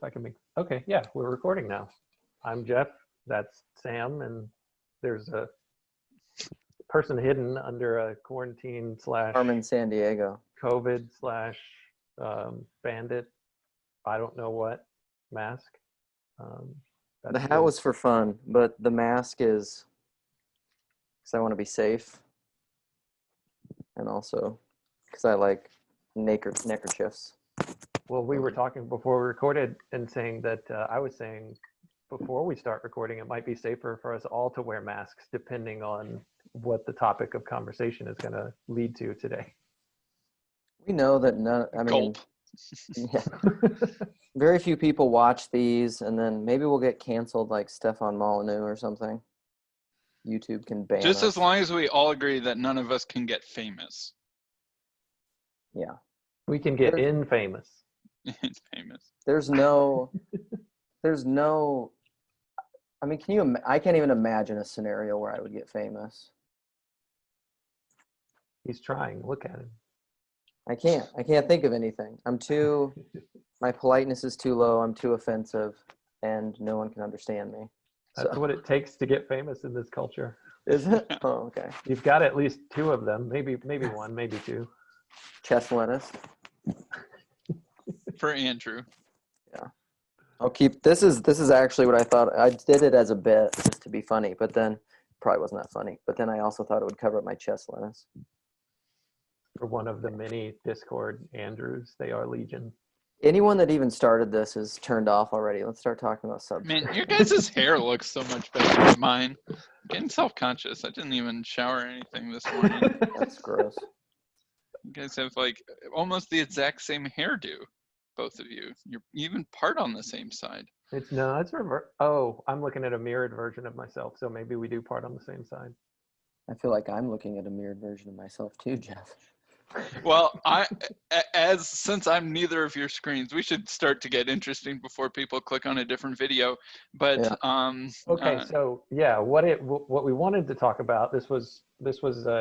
I can make, okay, yeah, we're recording now. I'm Jeff, that's Sam, and there's a person hidden under a quarantine slash Carmen San Diego. COVID slash bandit, I don't know what, mask. The hat was for fun, but the mask is because I want to be safe. And also because I like neckerchiefs. Well, we were talking before we recorded and saying that I was saying before we start recording, it might be safer for us all to wear masks depending on what the topic of conversation is going to lead to today. We know that yeah, very few people watch these, and then maybe we'll get canceled like Stefan Molyneux or something. YouTube can ban Just us. as long as we all agree that none of us can get famous. Yeah. We can get infamous. Famous. There's no, I mean, I can't even imagine a scenario where I would get famous. He's trying, look at him. I can't think of anything. My politeness is too low, I'm too offensive, and no one can understand me. That's what it takes to get famous in this culture. Is it? Oh, okay. You've got at least two of them, maybe one, maybe two. Chest lettuce. For Andrew. Yeah. I'll keep, this is actually what I thought. I did it as a bit just to be funny, but then probably wasn't that funny. But then I also thought it would cover up my chest lettuce. For one of the many Discord Andrews, they are legion. Anyone that even started this is turned off already. Let's start talking about subjects. Man, your guys' hair looks so much better than mine. I'm getting self-conscious. I didn't even shower or anything this morning. That's gross. You guys have like almost the exact same hairdo, both of you. You're even part on the same side. It's reverse. Oh, I'm looking at a mirrored version of myself, so maybe we do part on the same side. I feel like I'm looking at a mirrored version of myself too, Jeff. Well, since I'm neither of your screens, we should start to get interesting before people click on a different video. But yeah. Okay, so yeah, what we wanted to talk about, this was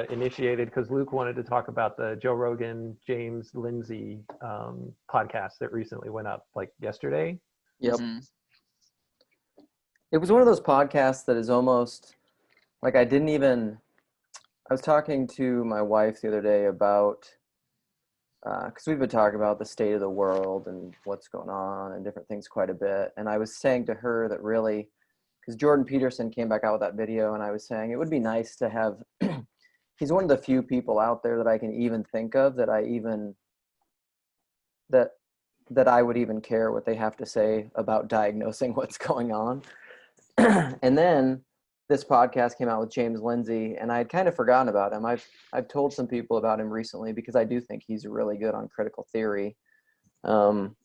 initiated because Luke wanted to talk about the Joe Rogan James Lindsay podcast that recently went up like yesterday. Yep. Mm-hmm. It was one of those podcasts that is almost like I was talking to my wife the other day about, because we've been talking about the state of the world and what's going on and different things quite a bit. And I was saying to her that really, because Jordan Peterson came back out with that video, and I was saying it would be nice to have, he's one of the few people out there that I can even think of that that I would even care what they have to say about diagnosing what's going on. And then this podcast came out with James Lindsay, and I had kind of forgotten about him. I've told some people about him recently because I do think he's really good on critical theory. And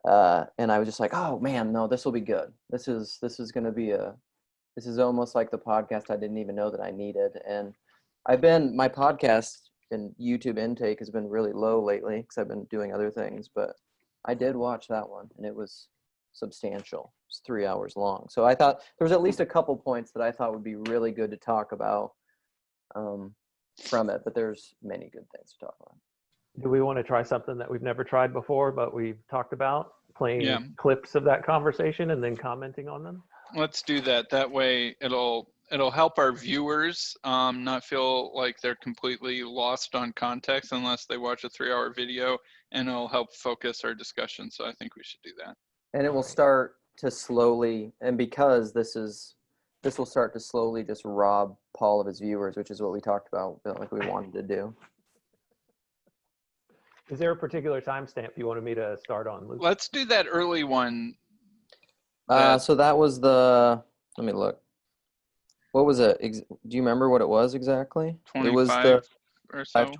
I was just like, oh man, no, this will be good. This is almost like the podcast I didn't even know that I needed. And my podcast and YouTube intake has been really low lately because I've been doing other things, but I did watch that one and it was substantial. It's 3 hours long. So I thought there was at least a couple points that I thought would be really good to talk about from it, but there's many good things to talk about. Do we want to try something that we've never tried before, but we've talked about, playing clips of that conversation and then commenting on them? Let's do that. That way it'll help our viewers not feel like they're completely lost on context unless they watch a 3-hour video, and it'll help focus our discussion. So I think we should do that. And it will start to slowly, and because this will start to slowly just rob Paul of his viewers, which is what we talked about, like we wanted to do. Is there a particular timestamp you wanted me to start on, Luke? Let's do that early one. So that was let me look. What was it? Do you remember what it was exactly? 25 it was or so.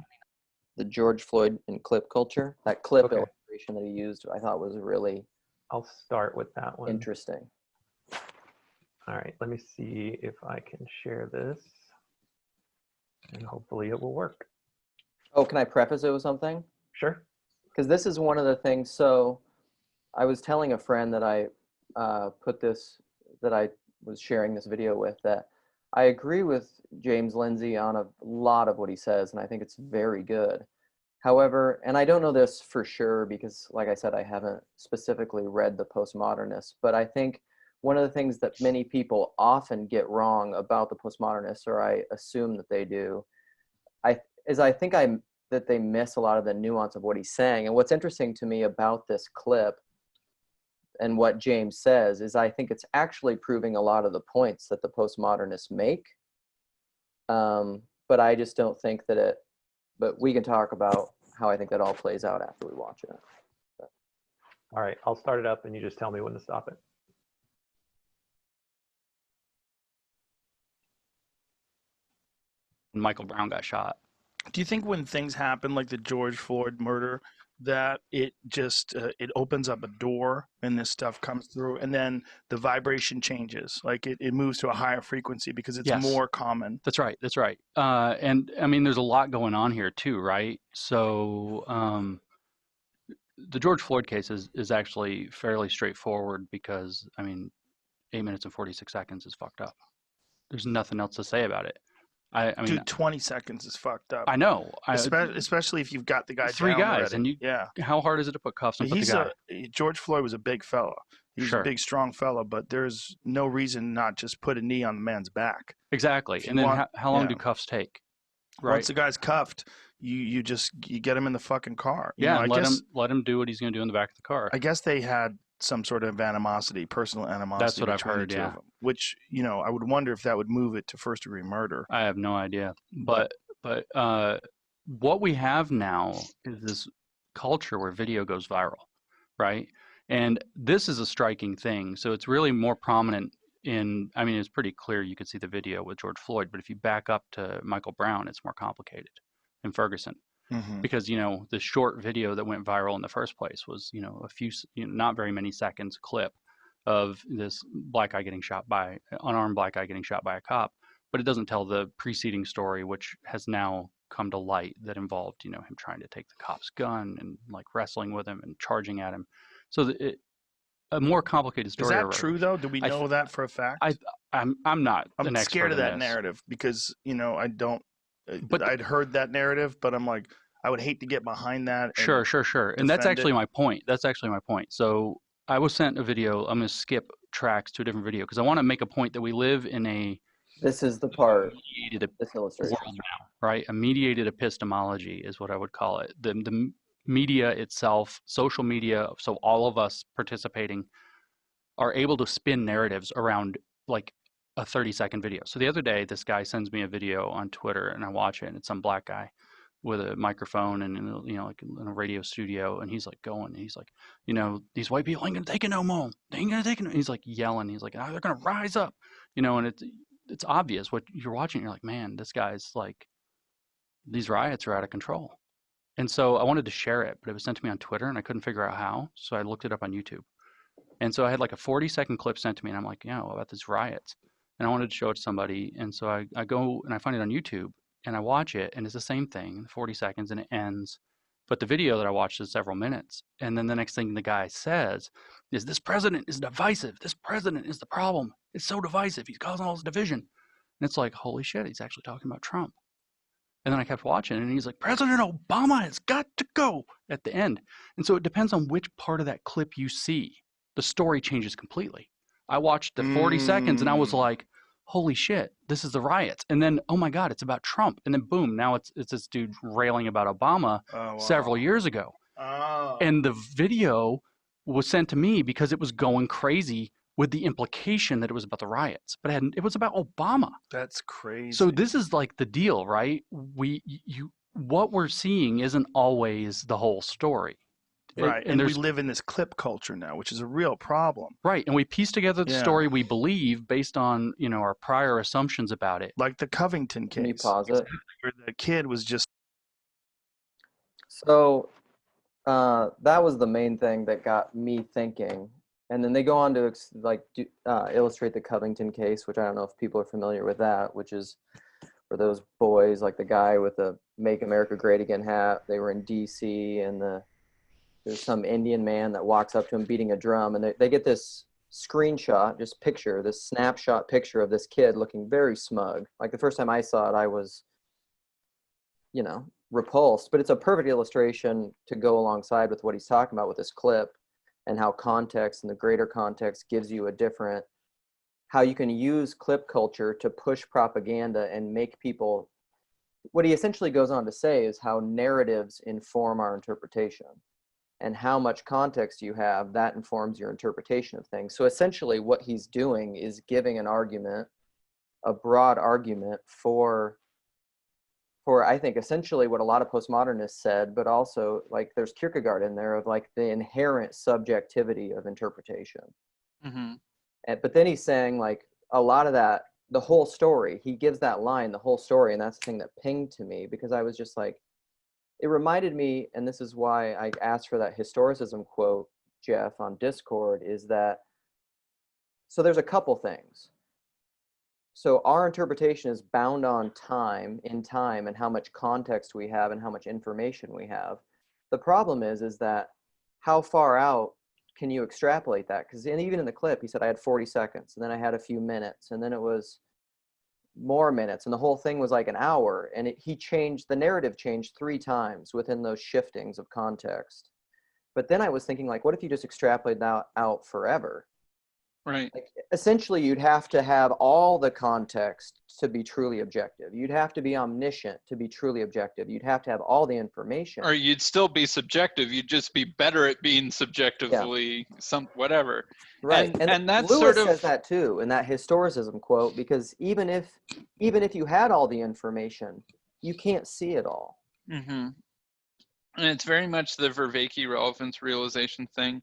The George Floyd in clip culture. That clip illustration that he used, I thought was really I'll start with that one. interesting. All right, let me see if I can share this, and hopefully it will work. Oh, can I preface it with something? Sure. Because this is one of the things. So I was telling a friend that I was sharing this video with, that I agree with James Lindsay on a lot of what he says, and I think it's very good. However, and I don't know this for sure because, like I said, I haven't specifically read the Postmodernists, but I think one of the things that many people often get wrong about the Postmodernists, or I assume that they do, I think that they miss a lot of the nuance of what he's saying. And what's interesting to me about this clip and what James says is I think it's actually proving a lot of the points that the Postmodernists make. But I just don't think that it, but we can talk about how I think that all plays out after we watch it. But. All right, I'll start it up and you just tell me when to stop it. Michael Brown got shot. Do you think when things happen like the George Floyd murder, that it just it opens up a door and this stuff comes through, and then the vibration changes, like it moves to a higher frequency because it's more common? That's right. That's right. And I mean, there's a lot going on here too, right? So the George Floyd case is actually fairly straightforward because, I mean, 8 minutes and 46 seconds is fucked up. There's nothing else to say about it. I mean, dude, 20 seconds is fucked up. I know. Especially if you've got the guy three down guys, already. and how hard is it to put cuffs and put the guy? George Floyd was a big fella. He's Sure. a big, strong fella, but there's no reason not just put a knee on the man's back. Exactly. And then how long do cuffs take? Right. Once the guy's cuffed, you get him in the fucking car. And let him do what he's going to do in the back of the car. I guess they had some sort of animosity, personal animosity. That's what I've heard, yeah. Which, I would wonder if that would move it to first degree murder. I have no idea. But what we have now is this culture where video goes viral, right? And this is a striking thing. So it's really more prominent it's pretty clear you could see the video with George Floyd, but if you back up to Michael Brown, it's more complicated in Ferguson. Mm-hmm. Because, the short video that went viral in the first place was, a few, not very many seconds clip of this unarmed black guy getting shot by a cop. But it doesn't tell the preceding story, which has now come to light, that involved, him trying to take the cop's gun and like wrestling with him and charging at him. So a more complicated story. Is that true though? Do we know that for a fact? I'm not. I'm scared of that narrative because, I don't. But I'd heard that narrative, but I'm like, I would hate to get behind that. Sure. And that's actually my point. So I was sent a video. I'm going to skip tracks to a different video because I want to make a point that we live in a. This is the part. Mediated world now, right? A mediated epistemology is what I would call it. The media itself, social media. So all of us participating are able to spin narratives around like a 30-second video. So the other day, this guy sends me a video on Twitter, and I watch it, and it's some black guy with a microphone and like in a radio studio, and he's like going, and he's like, these white people ain't gonna take it no more. They ain't gonna take it. And he's like yelling. He's like, they're gonna rise up, and it's obvious what you're watching. You're like, man, this guy's like, these riots are out of control. And so I wanted to share it, but it was sent to me on Twitter, and I couldn't figure out how. So I looked it up on YouTube, and so I had like a 40-second clip sent to me, and I'm like, about these riots. And I wanted to show it to somebody. And so I go and I find it on YouTube and I watch it, and it's the same thing, 40 seconds, and it ends. But the video that I watched is several minutes. And then the next thing the guy says is, this president is divisive. This president is the problem. It's so divisive. He's causing all this division. And it's like, holy shit, he's actually talking about Trump. And then I kept watching, and he's like, President Obama has got to go at the end. And so it depends on which part of that clip you see. The story changes completely. I watched the 40 seconds and I was like, holy shit, this is the riots. And then, oh my God, it's about Trump. And then boom, now it's this dude railing about Obama several years ago. Oh. And the video was sent to me because it was going crazy with the implication that it was about the riots, but it was about Obama. That's crazy. So this is like the deal, right? What we're seeing isn't always the whole story. Right, and we live in this clip culture now, which is a real problem. Right, and we piece together the story we believe based on, our prior assumptions about it. Like the Covington case. Can you pause it? Where the kid was just... So that was the main thing that got me thinking. And then they go on to illustrate the Covington case, which I don't know if people are familiar with that, which is where those boys, like the guy with the Make America Great Again hat, they were in D.C. and there's some Indian man that walks up to him beating a drum, and they get this screenshot, this snapshot picture of this kid looking very smug. Like the first time I saw it, I was, repulsed, but it's a perfect illustration to go alongside with what he's talking about with this clip, and how context and the greater context gives you a different, how you can use clip culture to push propaganda and make people, what he essentially goes on to say is how narratives inform our interpretation, and how much context you have, that informs your interpretation of things. So essentially what he's doing is giving an argument, a broad argument for I think essentially what a lot of postmodernists said, but also like there's Kierkegaard in there of like the inherent subjectivity of interpretation. Mm-hmm. But then he's saying like a lot of that, the whole story, he gives that line, the whole story, and that's the thing that pinged to me, because I was just like, it reminded me, and this is why I asked for that historicism quote, Jeff, on Discord, is that, so there's a couple things. So our interpretation is bound on time, in time, and how much context we have and how much information we have. The problem is that how far out can you extrapolate that? Because even in the clip, he said I had 40 seconds, and then I had a few minutes, and then it was more minutes, and the whole thing was like an hour, and the narrative changed 3 times within those shiftings of context. But then I was thinking, like, what if you just extrapolate that out forever? Right. Like, essentially, you'd have to have all the context to be truly objective. You'd have to be omniscient to be truly objective. You'd have to have all the information. Or you'd still be subjective. You'd just be better at being subjectively whatever. Right. And that's Lewis sort of says that too in that historicism quote, because even if you had all the information, you can't see it all. Mm-hmm. And it's very much the Vervaeke relevance realization thing.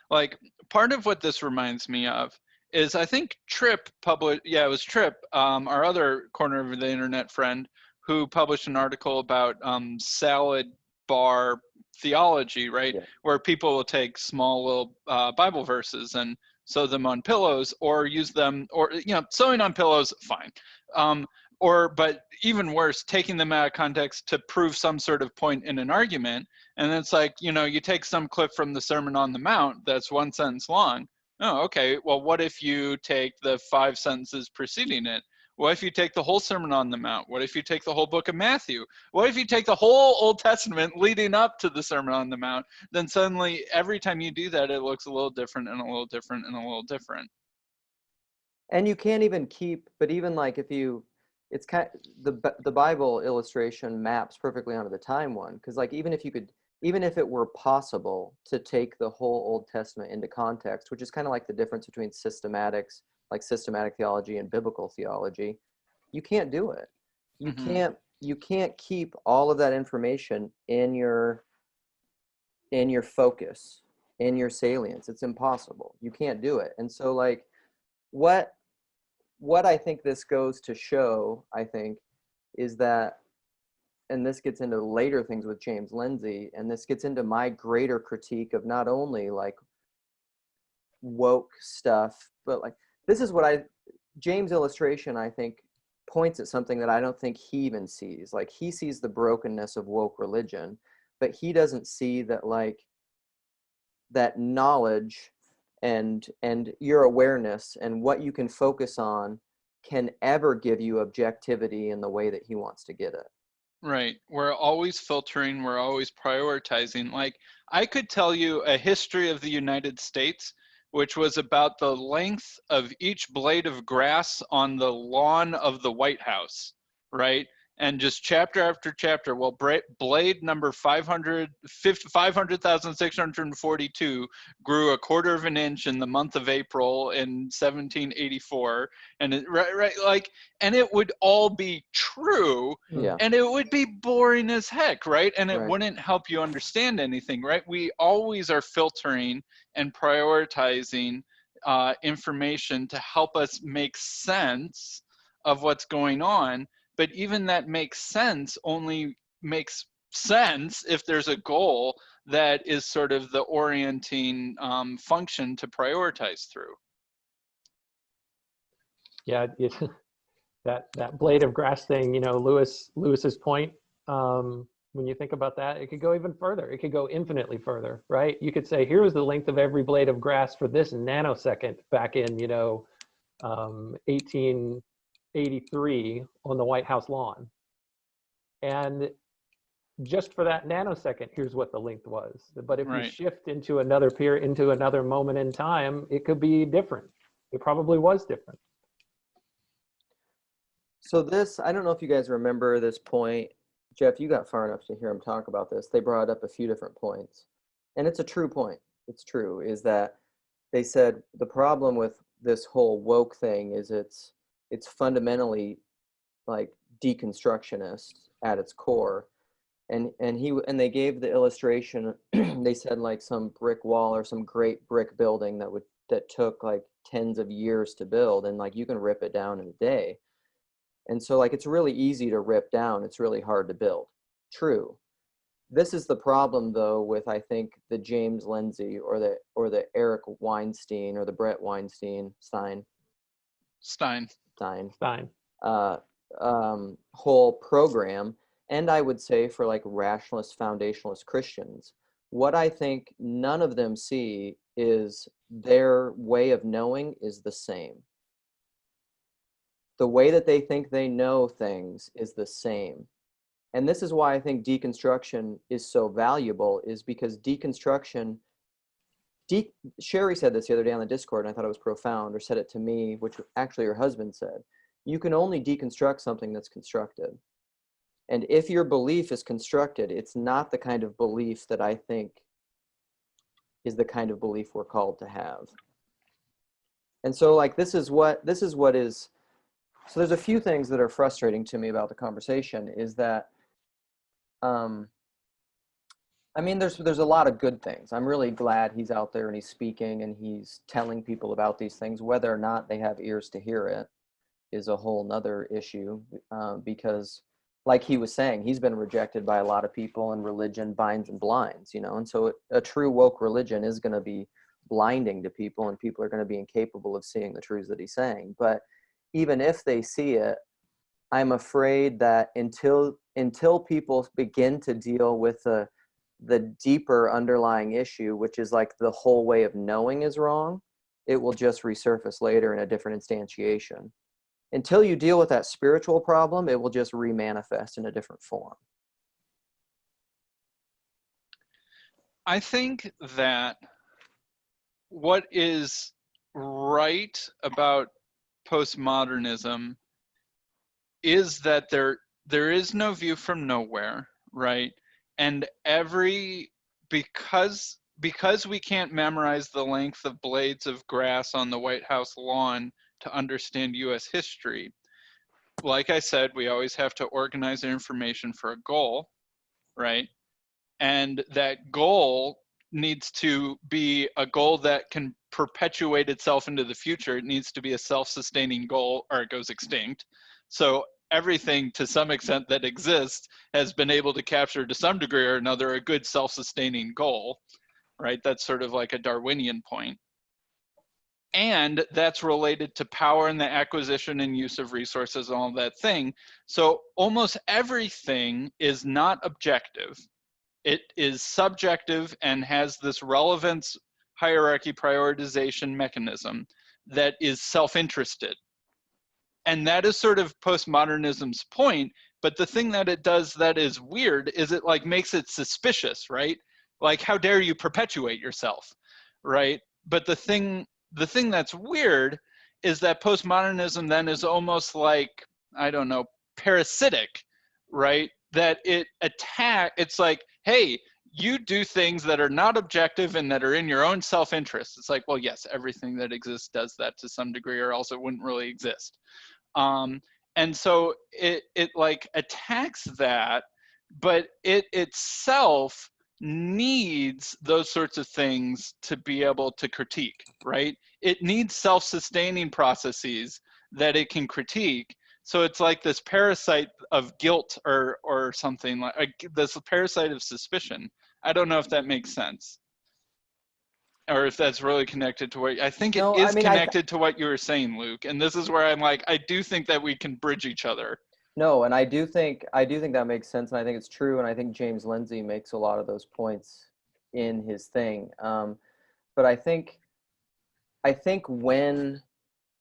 Like, part of what this reminds me of is, I think Tripp published, it was Tripp, our other corner of the internet friend, who published an article about salad bar theology, right? Yeah. Where people will take small little Bible verses and sew them on pillows, or use them, or, sewing on pillows, fine. But even worse, taking them out of context to prove some sort of point in an argument. And it's like, you take some clip from the Sermon on the Mount that's 1 sentence long. Oh, okay. Well, what if you take the 5 sentences preceding it? What if you take the whole Sermon on the Mount? What if you take the whole book of Matthew? What if you take the whole Old Testament leading up to the Sermon on the Mount? Then suddenly, every time you do that, it looks a little different and a little different and a little different. And you can't even but even like if you, it's kind of, the Bible illustration maps perfectly onto the time one, because like even if it were possible to take the whole Old Testament into context, which is kind of like the difference between systematic theology and biblical theology, you can't do it. You can't keep all of that information in your focus, in your salience. It's impossible. You can't do it. And so like what I think this goes to show, I think, is that, and this gets into later things with James Lindsay, and this gets into my greater critique of not only like woke stuff, but like, this is what James' illustration, I think, points at something that I don't think he even sees. Like, he sees the brokenness of woke religion, but he doesn't see that, like, that knowledge and your awareness and what you can focus on can ever give you objectivity in the way that he wants to get it. Right. We're always filtering. We're always prioritizing. Like, I could tell you a history of the United States, which was about the length of each blade of grass on the lawn of the White House, right? And just chapter after chapter. Well, blade number 500,642 grew 1/4 of an inch in the month of April in 1784, and and it would all be true, and it would be boring as heck, right? And it wouldn't help you understand anything, right? We always are filtering and prioritizing information to help us make sense of what's going on. But even that makes sense only makes sense if there's a goal that is sort of the orienting function to prioritize through. Yeah, that blade of grass thing, Lewis's point, when you think about that, it could go even further. It could go infinitely further, right? You could say, here was the length of every blade of grass for this nanosecond back in, 1883 on the White House lawn. And just for that nanosecond, here's what the length was. But if you Right. shift into another period, into another moment in time, it could be different. It probably was different. So this, I don't know if you guys remember this point. Jeff, you got far enough to hear him talk about this. They brought up a few different points. And it's a true point. It's true, is that they said the problem with this whole woke thing is it's fundamentally like deconstructionist at its core. And they gave the illustration, they said like some brick wall or some great brick building that took like tens of years to build, and like you can rip it down in a day. And so like it's really easy to rip down, it's really hard to build. True. This is the problem though with, I think, the James Lindsay or the Eric Weinstein or the Brett Weinstein Stein whole program. And I would say for like rationalist, foundationalist Christians, what I think none of them see is their way of knowing is the same. The way that they think they know things is the same. And this is why I think deconstruction is so valuable, is because deconstruction, Sherry said this the other day on the Discord, and I thought it was profound, or said it to me, which actually her husband said. You can only deconstruct something that's constructed. And if your belief is constructed, it's not the kind of belief that I think is the kind of belief we're called to have. And so like this is what is, so there's a few things that are frustrating to me about the conversation, is that I mean, there's a lot of good things. I'm really glad he's out there and he's speaking and he's telling people about these things. Whether or not they have ears to hear it is a whole nother issue, because like he was saying, he's been rejected by a lot of people, and religion binds and blinds, you know? And so a true woke religion is going to be blinding to people, and people are going to be incapable of seeing the truths that he's saying. But even if they see it, I'm afraid that until people begin to deal with the deeper underlying issue, which is like the whole way of knowing is wrong, it will just resurface later in a different instantiation. Until you deal with that spiritual problem, it will just remanifest in a different form. I think that what is right about postmodernism is that there is no view from nowhere, right? And because we can't memorize the length of blades of grass on the White House lawn to understand US history, like I said, we always have to organize our information for a goal, right? And that goal needs to be a goal that can perpetuate itself into the future. It needs to be a self-sustaining goal, or it goes extinct. So everything to some extent that exists has been able to capture to some degree or another a good self-sustaining goal, right? That's sort of like a Darwinian point. And that's related to power and the acquisition and use of resources and all that thing. So almost everything is not objective. It is subjective and has this relevance hierarchy prioritization mechanism that is self-interested. And that is sort of postmodernism's point. But the thing that it does that is weird is it like makes it suspicious, right? Like, how dare you perpetuate yourself, right? But the thing that's weird is that postmodernism then is almost like, I don't know, parasitic, right? That it's like, hey, you do things that are not objective and that are in your own self-interest. It's like, well, yes, everything that exists does that to some degree, or else it wouldn't really exist. And so it like attacks that, but it itself needs those sorts of things to be able to critique, right? It needs self-sustaining processes that it can critique. So it's like this parasite of guilt or something, like this parasite of suspicion. I don't know if that makes sense, or if that's really connected to what I think it is connected to what you were saying, Luke. And this is where I'm like, I do think that we can bridge each other. No, and I do think that makes sense, and I think it's true, and I think James Lindsay makes a lot of those points in his thing. But I think when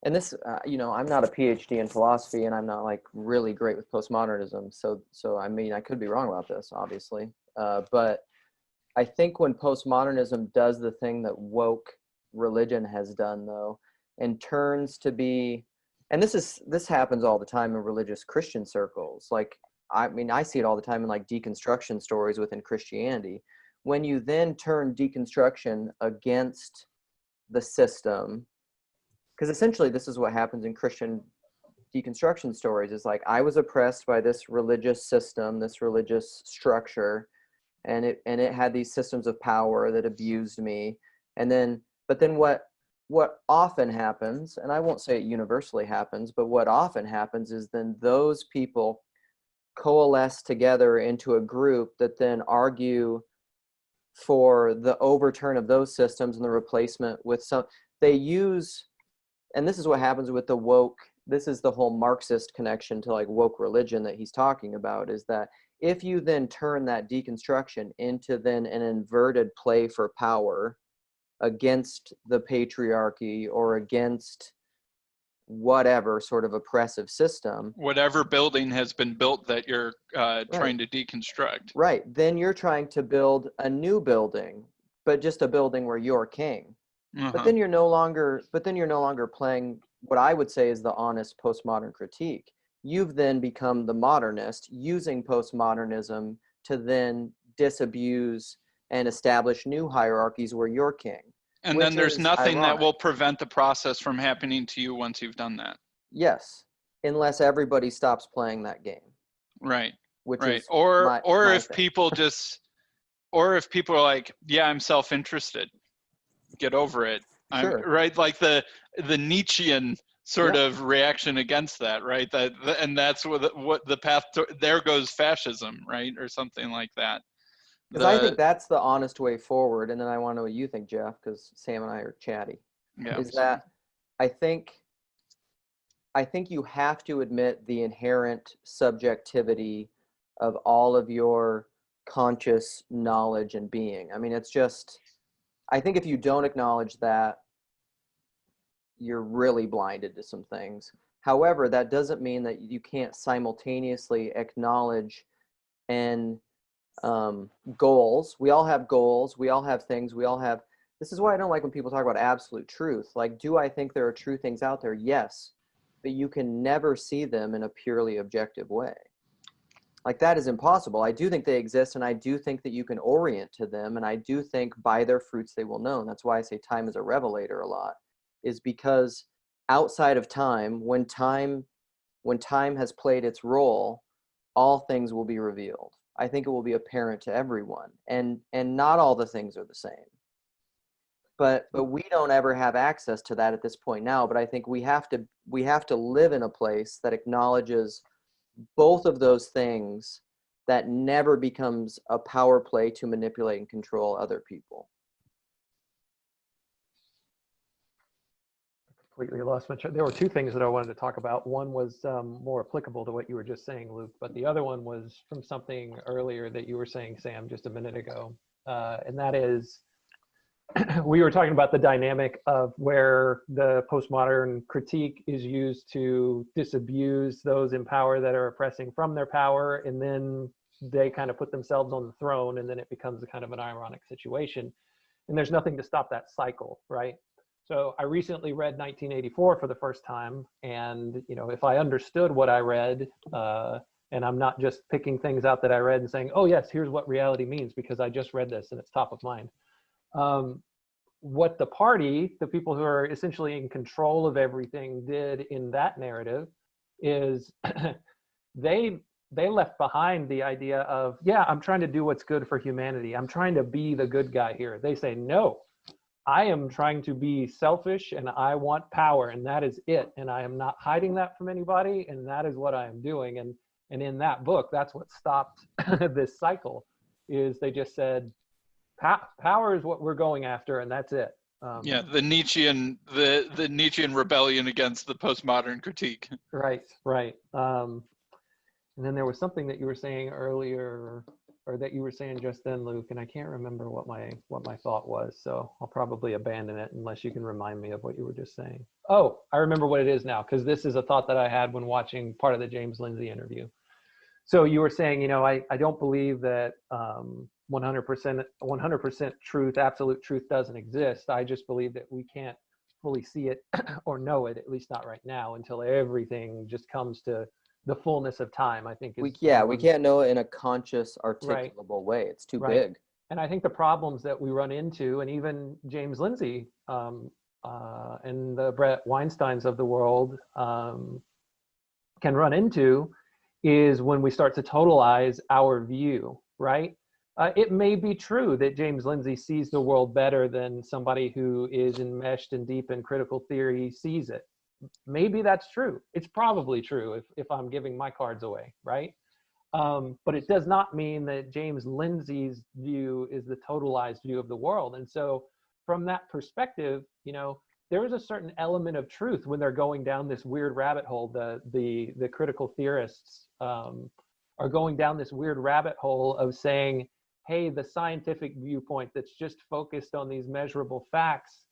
and this, I'm not a PhD in philosophy, and I'm not like really great with postmodernism. So I mean, I could be wrong about this, obviously. But I think when postmodernism does the thing that woke religion has done, though, and turns to be, and this happens all the time in religious Christian circles. Like, I mean, I see it all the time in like deconstruction stories within Christianity. When you then turn deconstruction against the system, because essentially this is what happens in Christian deconstruction stories, is like, I was oppressed by this religious system, this religious structure, and it had these systems of power that abused me. But then what often happens, and I won't say it universally happens, but what often happens is then those people coalesce together into a group that then argue for the overturn of those systems and the replacement with they use, and this is what happens with the woke, this is the whole Marxist connection to like woke religion that he's talking about, is that if you then turn that deconstruction into then an inverted play for power against the patriarchy or against whatever sort of oppressive system, whatever building has been built that you're trying to deconstruct, right, then you're trying to build a new building, but just a building where you're king. But then you're no longer playing what I would say is the honest postmodern critique. You've then become the modernist, using postmodernism to then disabuse and establish new hierarchies where you're king. And then there's nothing ironic. that will prevent the process from happening to you once you've done that. Yes, unless everybody stops playing that game. Right. Which right. is or if thing. people just, or if people are like, yeah, I'm self-interested, get over it. Sure. Right. Like the Nietzschean sort of reaction against that, right? And that's what the path to, there goes fascism, right? Or something like that. Because I think that's the honest way forward. And then I want to know what you think, Jeff, because Sam and I are chatty. Yeah. Is that I think you have to admit the inherent subjectivity of all of your conscious knowledge and being. I mean, it's just, I think if you don't acknowledge that, you're really blinded to some things. However, that doesn't mean that you can't simultaneously acknowledge and goals. We all have goals. We all have things. This is why I don't like when people talk about absolute truth. Like, do I think there are true things out there? Yes, but you can never see them in a purely objective way. Like, that is impossible. I do think they exist, and I do think that you can orient to them, and I do think by their fruits they will know. And that's why I say time is a revelator a lot, is because outside of time, when time has played its role, all things will be revealed. I think it will be apparent to everyone, and not all the things are the same. But we don't ever have access to that at this point now. But I think we have to live in a place that acknowledges both of those things, that never becomes a power play to manipulate and control other people. Completely lost my train. There were two things that I wanted to talk about. One was more applicable to what you were just saying, Luke, but the other one was from something earlier that you were saying, Sam, just a minute ago. And that is, we were talking about the dynamic of where the postmodern critique is used to disabuse those in power that are oppressing from their power, and then they kind of put themselves on the throne, and then it becomes a kind of an ironic situation. And there's nothing to stop that cycle, right? So I recently read 1984 for the first time, and if I understood what I read, and I'm not just picking things out that I read and saying, oh yes, here's what reality means because I just read this and it's top of mind. What the party, the people who are essentially in control of everything, did in that narrative is they left behind the idea of, yeah, I'm trying to do what's good for humanity. I'm trying to be the good guy here. They say, no, I am trying to be selfish and I want power, and that is it. And I am not hiding that from anybody, and that is what I am doing. And in that book, that's what stopped this cycle, is they just said, power is what we're going after, and that's it. Yeah, the Nietzschean rebellion against the postmodern critique. Right. And then there was something that you were saying earlier. or that you were saying just then, Luke, and I can't remember what my thought was, so I'll probably abandon it unless you can remind me of what you were just saying. Oh, I remember what it is now, because this is a thought that I had when watching part of the James Lindsay interview. So you were saying, you know, I don't believe that 100% truth, absolute truth doesn't exist. I just believe that we can't fully see it or know it, at least not right now, until everything just comes to the fullness of time, I think. We can't know it in a conscious, articulable way. It's too big. And I think the problems that we run into, and even James Lindsay and the Brett Weinsteins of the world can run into, is when we start to totalize our view, right? It may be true that James Lindsay sees the world better than somebody who is enmeshed and deep in critical theory sees it. Maybe that's true. It's probably true if I'm giving my cards away, right? But it does not mean that James Lindsay's view is the totalized view of the world. And so from that perspective, you know, there is a certain element of truth when they're going down this weird rabbit hole. The critical theorists are going down this weird rabbit hole of saying, hey, the scientific viewpoint that's just focused on these measurable facts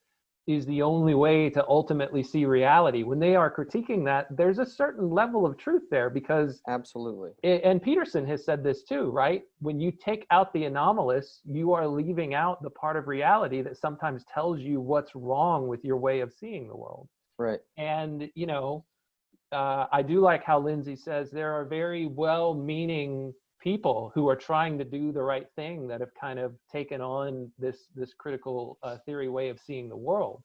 is the only way to ultimately see reality. When they are critiquing that, there's a certain level of truth there, because absolutely. And Peterson has said this too, right? When you take out the anomalous, you are leaving out the part of reality that sometimes tells you what's wrong with your way of seeing the world. Right. And, you know, I do like how Lindsay says there are very well-meaning people who are trying to do the right thing that have kind of taken on this critical theory way of seeing the world.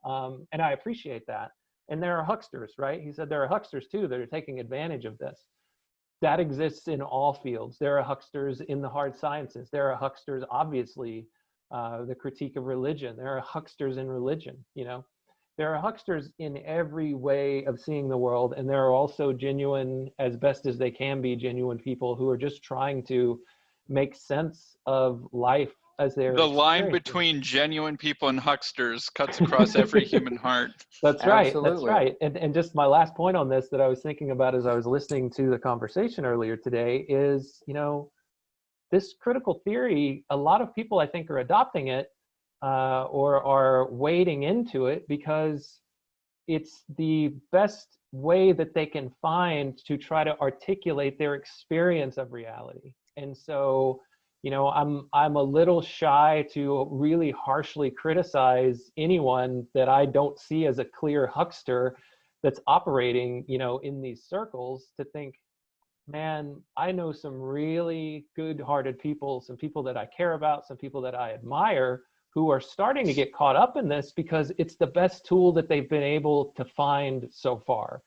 And I appreciate that. And there are hucksters, right? He said there are hucksters too that are taking advantage of this. That exists in all fields. There are hucksters in the hard sciences. There are hucksters, obviously, the critique of religion. There are hucksters in religion, you know. There are hucksters in every way of seeing the world, and there are also genuine, as best as they can be, genuine people who are just trying to make sense of life as they're The line experiencing. between genuine people and hucksters cuts across every human heart. That's right. Absolutely. That's right. And just my last point on this that I was thinking about as I was listening to the conversation earlier today is, you know, this critical theory, a lot of people I think are adopting it or are wading into it because it's the best way that they can find to try to articulate their experience of reality. And so, you know, I'm a little shy to really harshly criticize anyone that I don't see as a clear huckster that's operating, you know, in these circles, to think, man, I know some really good-hearted people, some people that I care about, some people that I admire, who are starting to get caught up in this because it's the best tool that they've been able to find so far.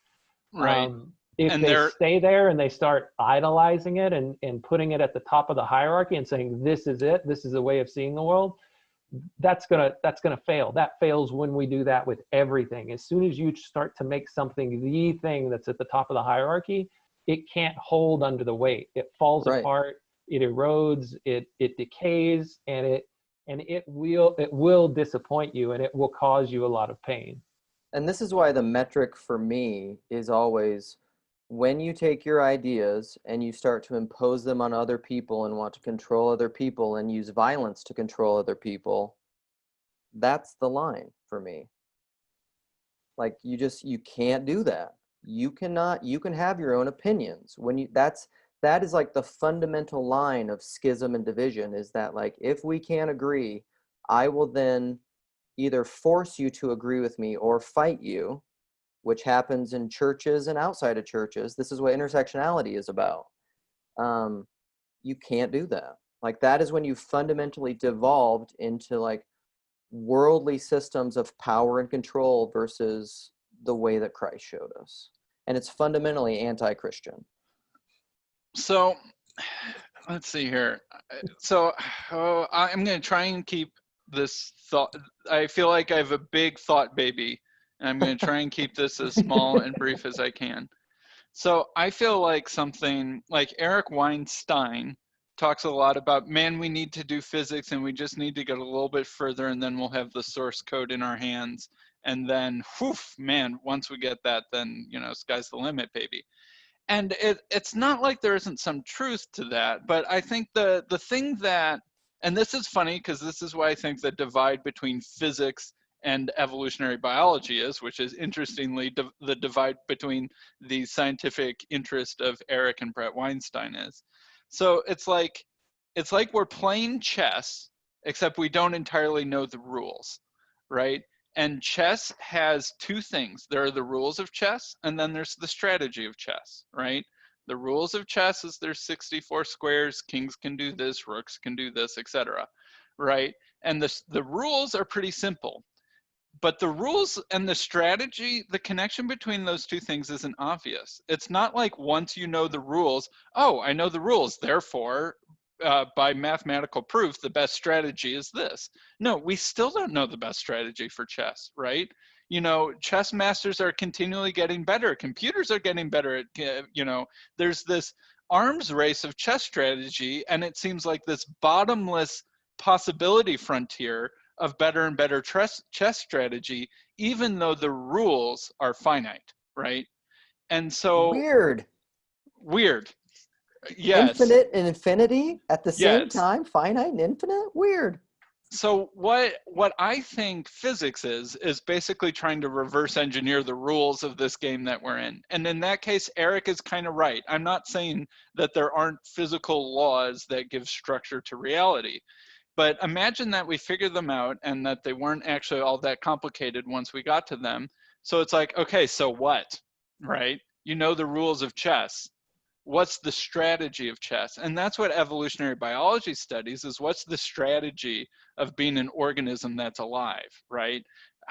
Right. If And they they're- stay there and they start idolizing it and putting it at the top of the hierarchy and saying, this is it, this is a way of seeing the world, that's gonna fail. That fails when we do that with everything. As soon as you start to make something the thing that's at the top of the hierarchy, it can't hold under the weight. It falls apart, it erodes, it decays, and it will disappoint you, and it will cause you a lot of pain. And this is why the metric for me is always, when you take your ideas and you start to impose them on other people and want to control other people and use violence to control other people, that's the line for me. Like, you can't do that. You can have your own opinions. That is like the fundamental line of schism and division, is that, like, if we can't agree, I will then either force you to agree with me or fight you, which happens in churches and outside of churches. This is what intersectionality is about. You can't do that. Like, that is when you fundamentally devolved into like worldly systems of power and control versus the way that Christ showed us. And it's fundamentally anti-Christian. So let's see here. So I'm going to try and keep this thought. I feel like I have a big thought baby, and I'm going to try and keep this as small and brief as I can. So I feel like something like Eric Weinstein talks a lot about, man, we need to do physics and we just need to get a little bit further, and then we'll have the source code in our hands. And then, whew, man, once we get that, then, you know, sky's the limit, baby. And it's not like there isn't some truth to that, but I think the thing that, and this is funny because this is why I think the divide between physics and evolutionary biology is, which is interestingly the divide between the scientific interest of Eric and Brett Weinstein is. So it's like we're playing chess, except we don't entirely know the rules, right? And chess has two things. There are the rules of chess, and then there's the strategy of chess, right? The rules of chess is there's 64 squares, kings can do this, rooks can do this, etc., right? And the rules are pretty simple. But the rules and the strategy, the connection between those two things isn't obvious. It's not like once you know the rules, oh, I know the rules, therefore, by mathematical proof, the best strategy is this. No, we still don't know the best strategy for chess, right? You know, chess masters are continually getting better. Computers are getting better at, you know, there's this arms race of chess strategy, and it seems like this bottomless possibility frontier of better and better chess strategy, even though the rules are finite, right? And so Weird. Yes. Infinite and infinity at the same Yes. time, finite and infinite? Weird. So what I think physics is basically trying to reverse engineer the rules of this game that we're in. And in that case, Eric is kind of right. I'm not saying that there aren't physical laws that give structure to reality. But imagine that we figured them out and that they weren't actually all that complicated once we got to them. So it's like, okay, so what, right? You know the rules of chess. What's the strategy of chess? And that's what evolutionary biology studies is. What's the strategy of being an organism that's alive, right?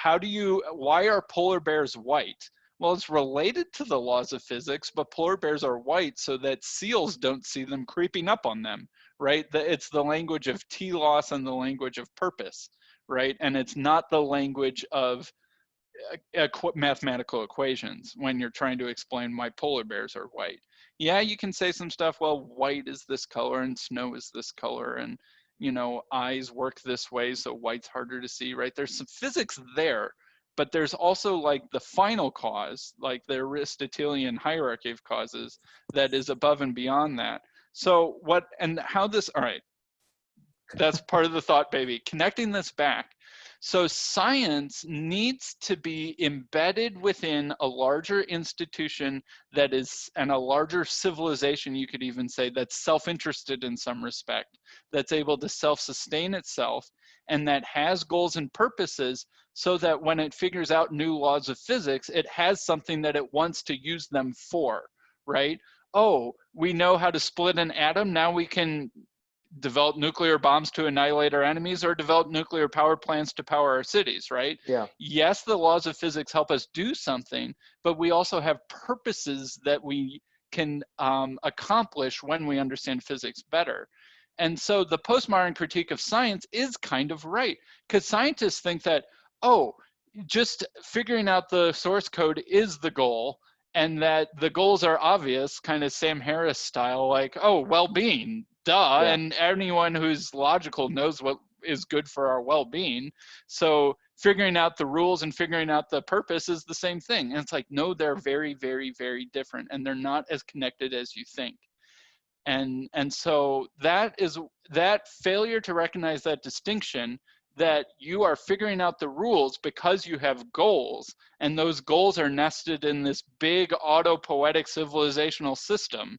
Why are polar bears white? Well, it's related to the laws of physics, but polar bears are white so that seals don't see them creeping up on them, right? It's the language of telos and the language of purpose, right? And it's not the language of mathematical equations when you're trying to explain why polar bears are white. Yeah, you can say some stuff, well, white is this color and snow is this color, and you know, eyes work this way, so white's harder to see, right? There's some physics there, but there's also like the final cause, like the Aristotelian hierarchy of causes that is above and beyond that. So what and how this, all right, that's part of the thought, baby. Connecting this back. So science needs to be embedded within a larger institution that is, and a larger civilization, you could even say, that's self-interested in some respect, that's able to self-sustain itself, and that has goals and purposes so that when it figures out new laws of physics, it has something that it wants to use them for, right? Oh, we know how to split an atom, now we can develop nuclear bombs to annihilate our enemies or develop nuclear power plants to power our cities, right? Yeah. Yes, the laws of physics help us do something, but we also have purposes that we can accomplish when we understand physics better. And so the postmodern critique of science is kind of right, because scientists think that, oh, just figuring out the source code is the goal, and that the goals are obvious, kind of Sam Harris style, like, oh, well-being, duh, Yeah. and anyone who's logical knows what is good for our well-being. So figuring out the rules and figuring out the purpose is the same thing. And it's like, no, they're very, very, very different, and they're not as connected as you think. And so that failure to recognize that distinction, that you are figuring out the rules because you have goals, and those goals are nested in this big autopoetic civilizational system.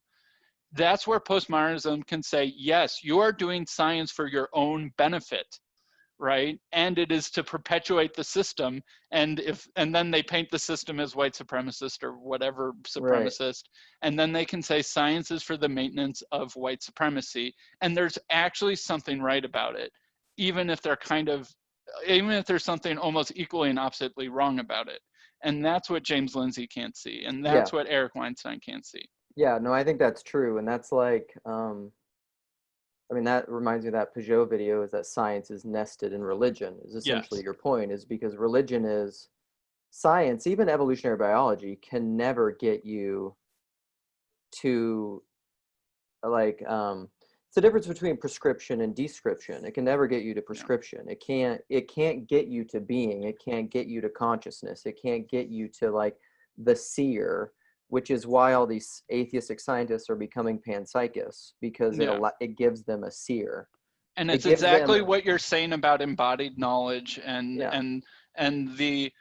That's where postmodernism can say, yes, you are doing science for your own benefit, right? And it is to perpetuate the system. And then they paint the system as white supremacist or whatever supremacist. Right. And then they can say science is for the maintenance of white supremacy. And there's actually something right about it, even if there's something almost equally and oppositely wrong about it. And that's what James Lindsay can't see. And that's what Eric Weinstein can't see. Yeah, no, I think that's true. And that's like, I mean, that reminds me of that Peugeot video, is that science is nested in religion, is essentially your point, is because religion is science, even evolutionary biology can never get you to like, it's the difference between prescription and description. It can never get you to prescription. It can't get you to being, it can't get you to consciousness. It can't get you to like the seer. which is why all these atheistic scientists are becoming panpsychists, because it gives them a seer. And it's exactly what you're saying about embodied knowledge and the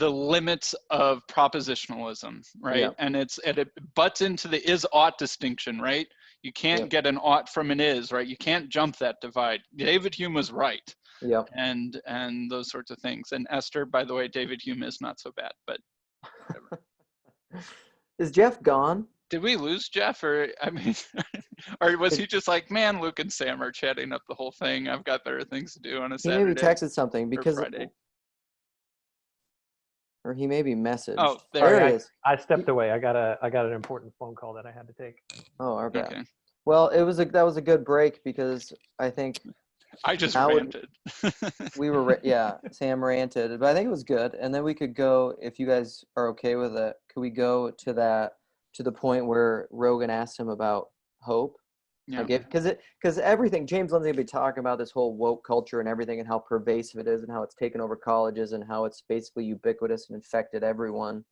limits of propositionalism, right? Yeah. And it butts into the is-ought distinction, right? You can't get an ought from an is, right? You can't jump that divide. David Hume was right. Yep. And those sorts of things. And Esther, by the way, David Hume is not so bad, but whatever. Is Jeff gone? Did we lose Jeff, or I mean, or was he just like, man, Luke and Sam are chatting up the whole thing. I've got better things to do on a Saturday. He maybe texted something because, Friday. or he maybe messaged. Oh, there he is. I stepped away. I got an important phone call that I had to take. Oh, our bad. Okay. Well, that was a good break because I think I just ranted. Sam ranted, but I think it was good. And then we could go, if you guys are okay with it, could we go to the point where Rogan asked him about hope? Yeah. Because everything, James Lindsay will be talking about this whole woke culture and everything and how pervasive it is and how it's taken over colleges and how it's basically ubiquitous and infected everyone,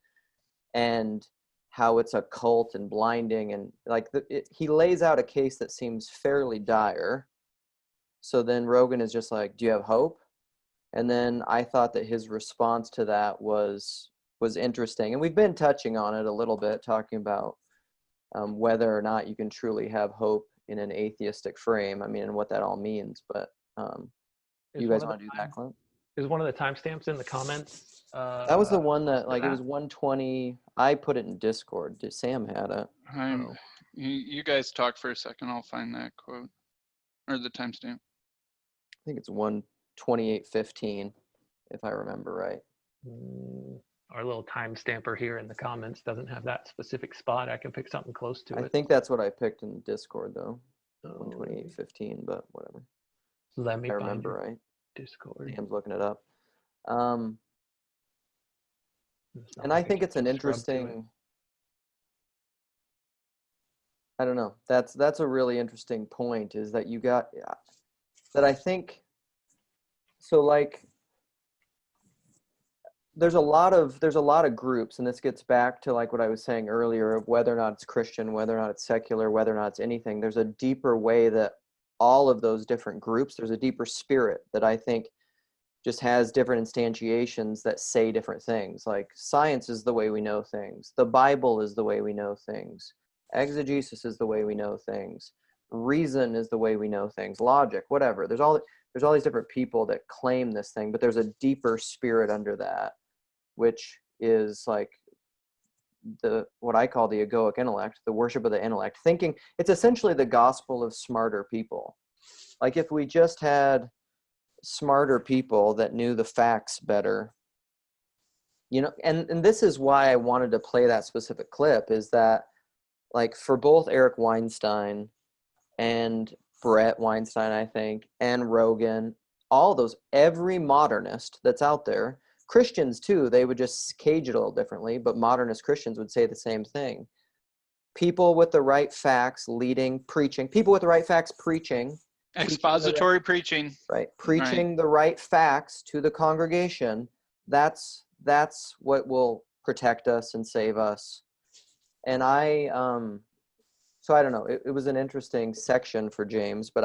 and how it's a cult and blinding, and like he lays out a case that seems fairly dire. So then Rogan is just like, do you have hope? And then I thought that his response to that was interesting. And we've been touching on it a little bit, talking about whether or not you can truly have hope in an atheistic frame. I mean, and what that all means. But you guys want to do that, Clint? Is one of the timestamps in the comments? That was the one that, like, it was 1:20. I put it in Discord. Sam had it. You guys talk for a second. I'll find that quote or the timestamp. I think it's 1:28:15, if I remember right. Our little timestamper here in the comments doesn't have that specific spot. I can pick something close to it. I think that's what I picked in Discord, though. Oh. 1:28:15, but whatever. Let me I remember right. Discord. Sam's looking it up. And I think it's an interesting, I don't know, that's a really interesting point, is that you got, that I think, so like, there's a lot of groups, and this gets back to like what I was saying earlier of whether or not it's Christian, whether or not it's secular, whether or not it's anything. There's a deeper way that all of those different groups, there's a deeper spirit that I think just has different instantiations that say different things. Like science is the way we know things. The Bible is the way we know things. Exegesis is the way we know things. Reason is the way we know things. Logic, whatever. There's all these different people that claim this thing, but there's a deeper spirit under that, which is like what I call the egoic intellect, the worship of the intellect. Thinking, it's essentially the gospel of smarter people. Like if we just had smarter people that knew the facts better, and this is why I wanted to play that specific clip, is that like for both Eric Weinstein and Brett Weinstein, I think, and Rogan, all those, every modernist that's out there, Christians too, they would just cage it a little differently, but modernist Christians would say the same thing. People with the right facts preaching, people with the right facts preaching, expository preaching, right? Preaching the right facts to the congregation. That's what will protect us and save us. And so I don't know. It was an interesting section for James, but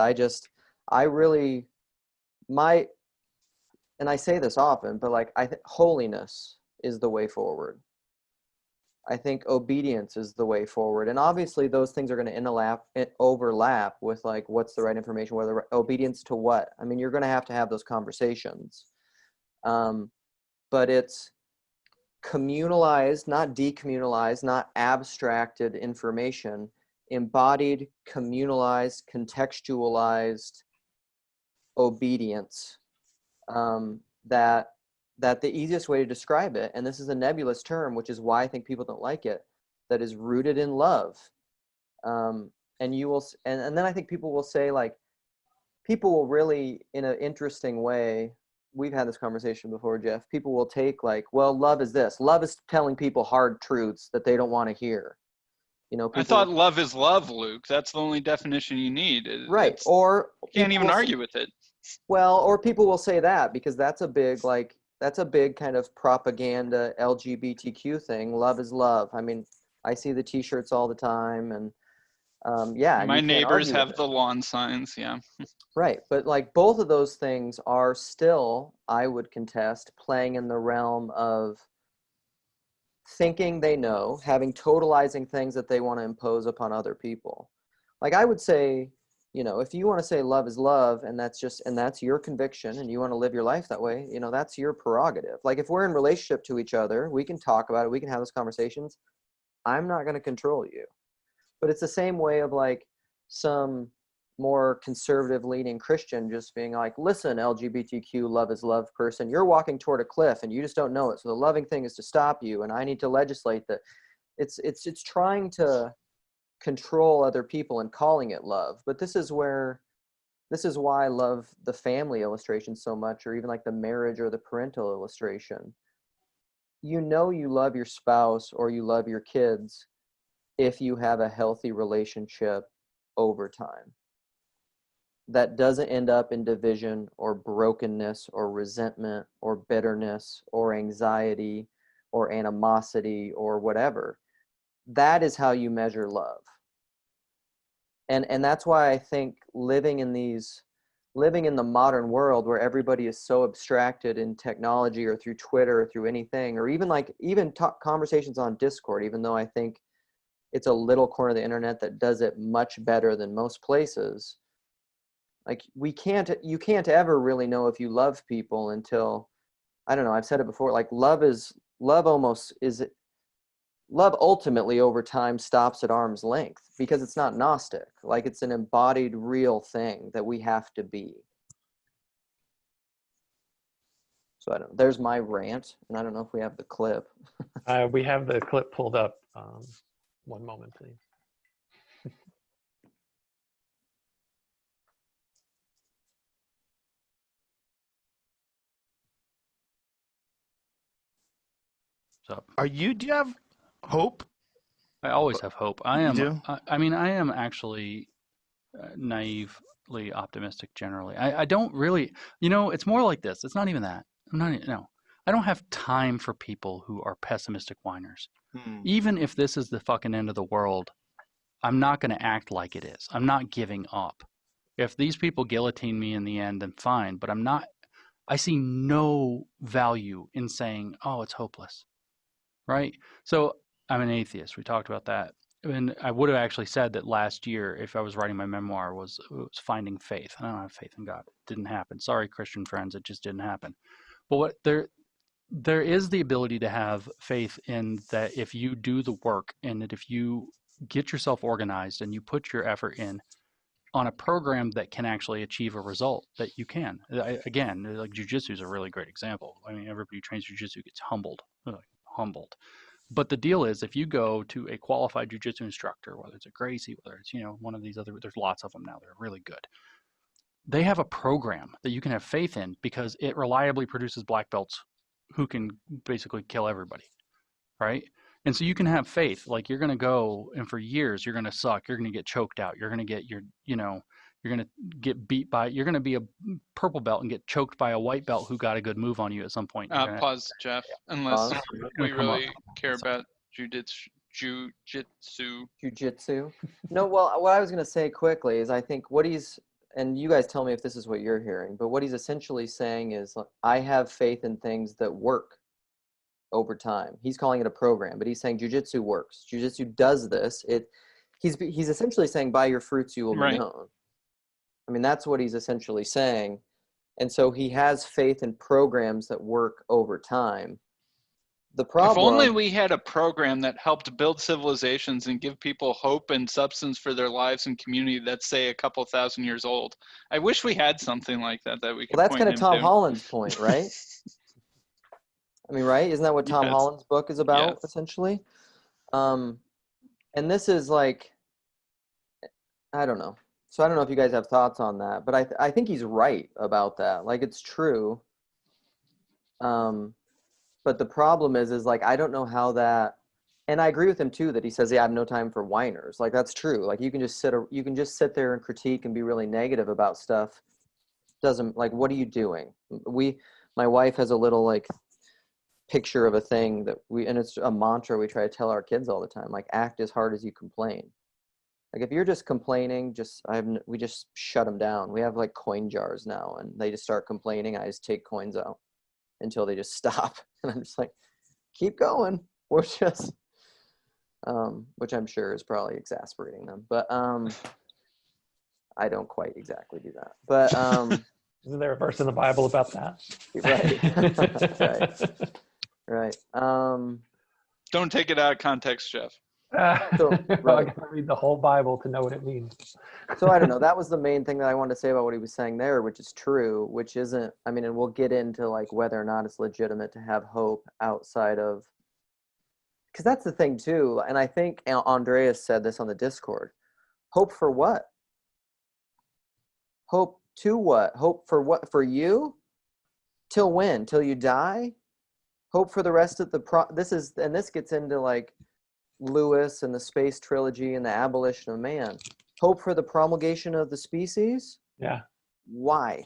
and I say this often, but like I think holiness is the way forward. I think obedience is the way forward. And obviously those things are going to overlap with like, what's the right information, obedience to what? I mean, you're going to have those conversations. But it's communalized, not decommunalized, not abstracted information, embodied, communalized, contextualized obedience, that the easiest way to describe it, and this is a nebulous term, which is why I think people don't like it, that is rooted in love. And then I think people will say, like, people will really, in an interesting way, we've had this conversation before, Jeff, people will take like, well, love is this. Love is telling people hard truths that they don't want to hear. I thought love is love, Luke. That's the only definition you need. Right. Or you can't even argue with it. Well, or people will say that because that's a big kind of propaganda LGBTQ thing. Love is love. I mean, I see the t-shirts all the time, and yeah, and My you can't neighbors argue with have it. the lawn signs. Yeah. Right, but like both of those things are still, I would contest, playing in the realm of thinking they know, having totalizing things that they want to impose upon other people. Like I would say, you know, if you want to say love is love, and that's your conviction, and you want to live your life that way, you know, that's your prerogative. Like if we're in relationship to each other, we can talk about it, we can have those conversations. I'm not going to control you. But it's the same way of like some more conservative leaning Christian just being like, listen, LGBTQ love is love person, you're walking toward a cliff and you just don't know it. So the loving thing is to stop you, and I need to legislate that. It's trying to control other people and calling it love. But this is why I love the family illustration so much, or even like the marriage or the parental illustration. You know, you love your spouse or you love your kids if you have a healthy relationship over time that doesn't end up in division or brokenness or resentment or bitterness or anxiety or animosity or whatever. That is how you measure love. And that's why I think living in the modern world where everybody is so abstracted in technology or through Twitter or through anything, or even conversations on Discord, even though I think it's a little corner of the internet that does it much better than most places. Like you can't ever really know if you love people until, I don't know, I've said it before, like love ultimately over time stops at arm's length because it's not Gnostic. Like it's an embodied real thing that we have to be. So I don't know, there's my rant, and I don't know if we have the clip. We have the clip pulled up. One moment, please. So Do you have hope? I always have hope. You do? I mean, I am actually naively optimistic generally. I don't really, it's more like this. It's not even that. No. I don't have time for people who are pessimistic whiners. Even if this is the fucking end of the world, I'm not going to act like it is. I'm not giving up. If these people guillotine me in the end, then fine. But I see no value in saying, oh, it's hopeless. Right? So I'm an atheist. We talked about that. And I would have actually said that last year, if I was writing my memoir, it was finding faith. I don't have faith in God. It didn't happen. Sorry, Christian friends. It just didn't happen. But there is the ability to have faith in that if you do the work, and that if you get yourself organized and you put your effort in on a program that can actually achieve a result, that you can. Again, like jiu-jitsu is a really great example. I mean, everybody who trains jiu-jitsu gets humbled. But the deal is, if you go to a qualified jiu-jitsu instructor, whether it's a Gracie, whether it's, one of these other, there's lots of them now that are really good. They have a program that you can have faith in because it reliably produces black belts who can basically kill everybody, right? And so you can have faith, like you're going to go and for years you're going to suck, you're going to get choked out, you're going to get you're going to get beat by, you're going to be a purple belt and get choked by a white belt who got a good move on you at some point. Pause, Jeff. Unless we really care about jujitsu. Jiu-jitsu. No, well, what I was going to say quickly is I think and you guys tell me if this is what you're hearing, but what he's essentially saying is, I have faith in things that work over time. He's calling it a program, but he's saying jiu-jitsu works. Jiu-jitsu does this. He's essentially saying, by your fruits you will be known. I mean, that's what he's essentially saying. And so he has faith in programs that work over time. The problem, if only we had a program that helped build civilizations and give people hope and substance for their lives and community that's, say, a couple thousand years old. I wish we had something like that we could. Well, that's kind of Tom Holland's point, right? I mean, right? Isn't that what Tom Holland's book is about, essentially? And this is like, I don't know. So I don't know if you guys have thoughts on that, but I think he's right about that. Like, it's true. But the problem is like, I don't know how that, and I agree with him too, that he says, I have no time for whiners. Like, that's true. Like, you can just sit there and critique and be really negative about stuff. What are you doing? My wife has a little, like, picture of a thing that and it's a mantra we try to tell our kids all the time, like act as hard as you complain. Like if you're just complaining, we just shut them down. We have like coin jars now, and they just start complaining. I just take coins out until they just stop. And I'm just like, keep going. We're just, which I'm sure is probably exasperating them. But I don't quite exactly do that. But isn't there a verse in the Bible about that? Right. Don't take it out of context, Jeff. I gotta read the whole Bible to know what it means. So I don't know. That was the main thing that I wanted to say about what he was saying there, which is true, which isn't, I mean, and we'll get into like whether or not it's legitimate to have hope outside of, because that's the thing too. And I think Andreas said this on the Discord. Hope for what? Hope to what? Hope for what? For you? Till when? Till you die? Hope for the rest of this gets into like Lewis and the space trilogy and the abolition of man. Hope for the promulgation of the species? Yeah. Why?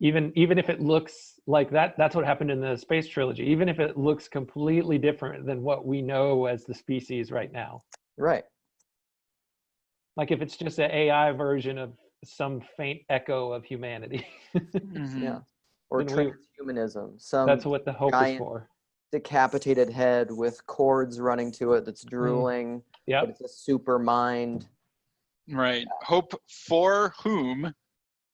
Even if it looks like that's what happened in the space trilogy. Even if it looks completely different than what we know as the species right now. Right. Like if it's just an AI version of some faint echo of humanity. Mm-hmm. Yeah. Or transhumanism. That's what the hope is for. Decapitated head with cords running to it that's drooling. Yeah. But it's a super mind. Right. Hope for whom,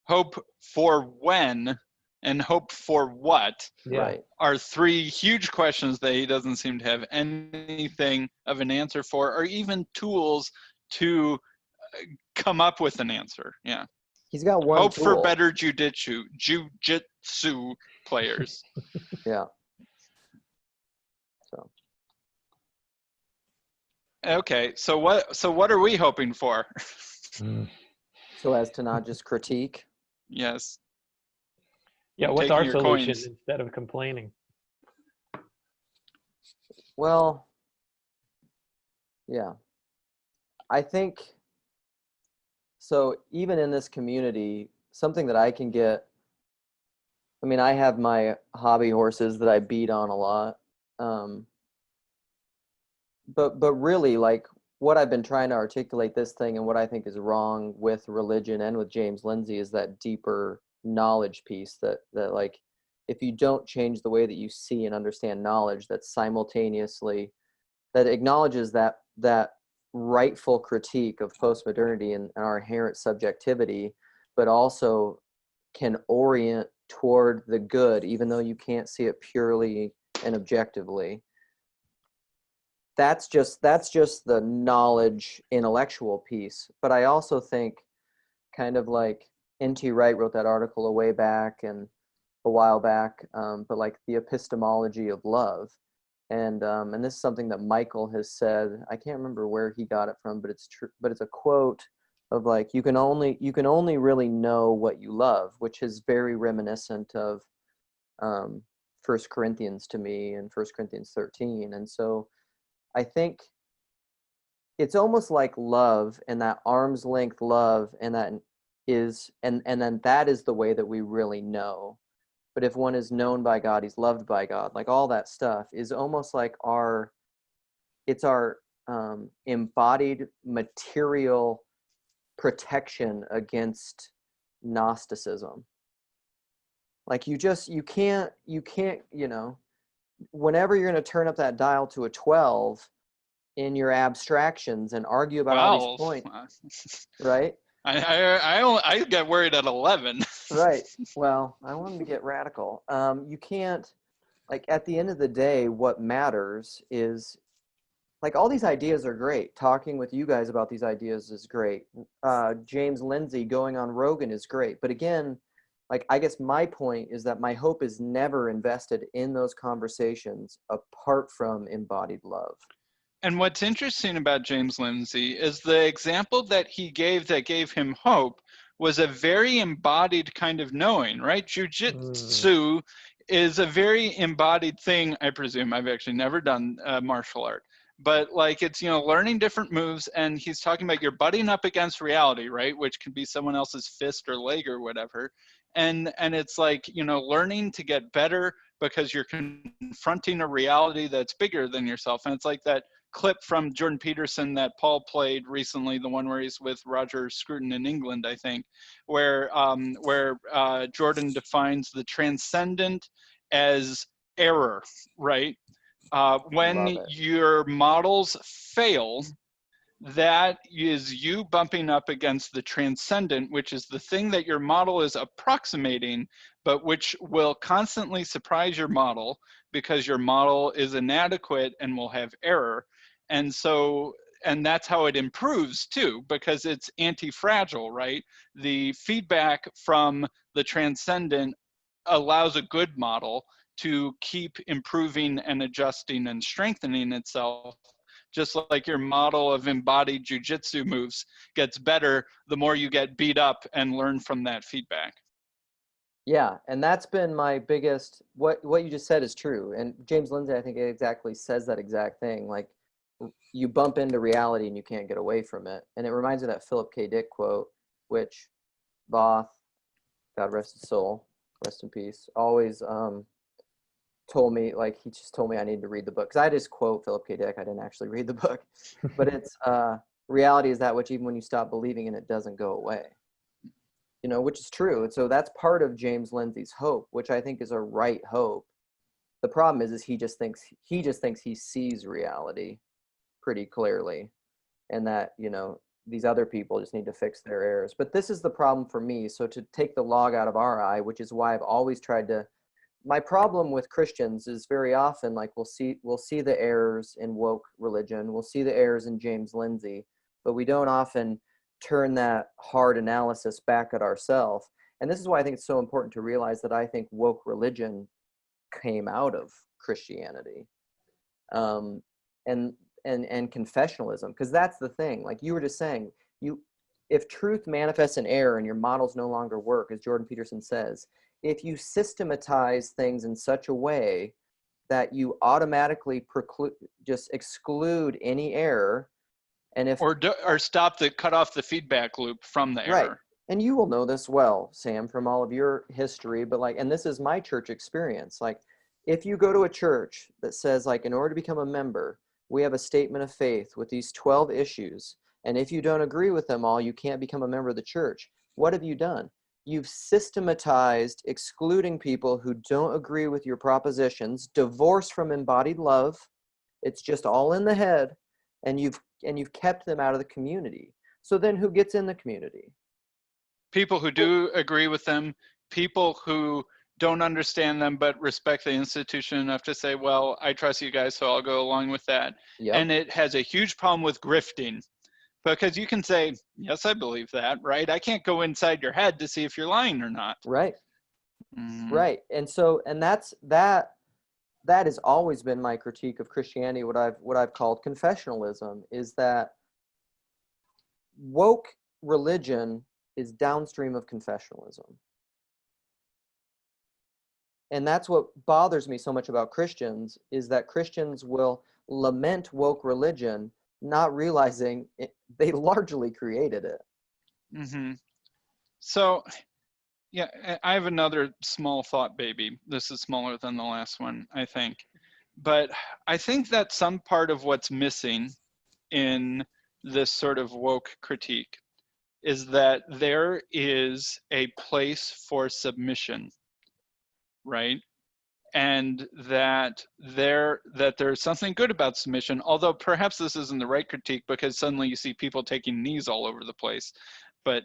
hope for when, and hope for what Right. are three huge questions that he doesn't seem to have anything of an answer for, or even tools to come up with an answer. Yeah. He's got one hope tool. for better jujitsu players. Yeah. So. Okay, so what are we hoping for? So as to not just critique. Yes. Yeah, what's Taking our your solution coins. instead of complaining? Well, yeah. I think so. Even in this community, something that I can get, I mean, I have my hobby horses that I beat on a lot. But really, like, what I've been trying to articulate this thing and what I think is wrong with religion and with James Lindsay is that deeper knowledge piece that like, if you don't change the way that you see and understand knowledge, that simultaneously, that acknowledges that rightful critique of postmodernity and our inherent subjectivity, but also can orient toward the good, even though you can't see it purely and objectively. That's just the knowledge intellectual piece. But I also think, kind of like N.T. Wright wrote that article a while back, but like the Epistemology of Love. And this is something that Michael has said. I can't remember where he got it from, but it's true. But it's a quote of like, you can only really know what you love, which is very reminiscent of 1 Corinthians to me and 1 Corinthians 13. And so I think it's almost like love, and that arm's length love, and that is, and then that is the way that we really know. But if one is known by God, he's loved by God. Like all that stuff is almost like our embodied material protection against Gnosticism. Like you can't, whenever you're going to turn up that dial to a 12 in your abstractions and argue about all these points, right? I get worried at 11. Right. Well, I wanted to get radical. You can't, like, at the end of the day, what matters is, like, all these ideas are great. Talking with you guys about these ideas is great. James Lindsay going on Rogan is great. But again, like, I guess my point is that my hope is never invested in those conversations apart from embodied love. And what's interesting about James Lindsay is the example that he gave that gave him hope was a very embodied kind of knowing, right? Jiu-jitsu is a very embodied thing, I presume. I've actually never done martial art. But like it's, learning different moves, and he's talking about you're butting up against reality, right? Which can be someone else's fist or leg or whatever. And it's like, learning to get better because you're confronting a reality that's bigger than yourself. And it's like that clip from Jordan Peterson that Paul played recently, the one where he's with Roger Scruton in England, I think, where Jordan defines the transcendent as error, right? When your models fail, that is you bumping up against the transcendent, which is the thing that your model is approximating, but which will constantly surprise your model because your model is inadequate and will have error. And so, and that's how it improves too, because it's anti-fragile, right? The feedback from the transcendent allows a good model to keep improving and adjusting and strengthening itself. Just like your model of embodied jujitsu moves gets better the more you get beat up and learn from that feedback. Yeah, and that's been my biggest, what you just said is true. And James Lindsay, I think, exactly says that exact thing. Like, you bump into reality and you can't get away from it. And it reminds me of that Philip K. Dick quote, which Voth, God rest his soul, rest in peace, always told me, like, he just told me I need to read the book. Because I just quote Philip K. Dick. I didn't actually read the book. But it's, reality is that which even when you stop believing in it doesn't go away. You know, which is true. And so that's part of James Lindsay's hope, which I think is a right hope. The problem is he just thinks he sees reality pretty clearly, and that, you know, these other people just need to fix their errors. But this is the problem for me. So to take the log out of our eye, which is why I've always tried to, my problem with Christians is very often, like, we'll see the errors in woke religion, we'll see the errors in James Lindsay, but we don't often turn that hard analysis back at ourselves. And this is why I think it's so important to realize that I think woke religion came out of Christianity, and confessionalism, because that's the thing. Like you were just saying, if truth manifests in error and your models no longer work, as Jordan Peterson says, if you systematize things in such a way that you automatically exclude any error, and if or cut off the feedback loop from the error. Right. And you will know this well, Sam, from all of your history, but like, and this is my church experience. Like, if you go to a church that says, like, in order to become a member, we have a statement of faith with these 12 issues, and if you don't agree with them all, you can't become a member of the church. What have you done? You've systematized excluding people who don't agree with your propositions, divorced from embodied love. It's just all in the head, and you've kept them out of the community. So then who gets in the community? People who do agree with them, people who don't understand them but respect the institution enough to say, well, I trust you guys, so I'll go along with that. Yep. And it has a huge problem with grifting, because you can say, yes, I believe that, right? I can't go inside your head to see if you're lying or not. Right. Right. And so, and that has always been my critique of Christianity, what I've called confessionalism, is that woke religion is downstream of confessionalism. And that's what bothers me so much about Christians, is that Christians will lament woke religion, not realizing they largely created it. Mm-hmm. So, yeah, I have another small thought, baby. This is smaller than the last one, I think. But I think that some part of what's missing in this sort of woke critique is that there is a place for submission, right? And that there's something good about submission, although perhaps this isn't the right critique, because suddenly you see people taking knees all over the place, but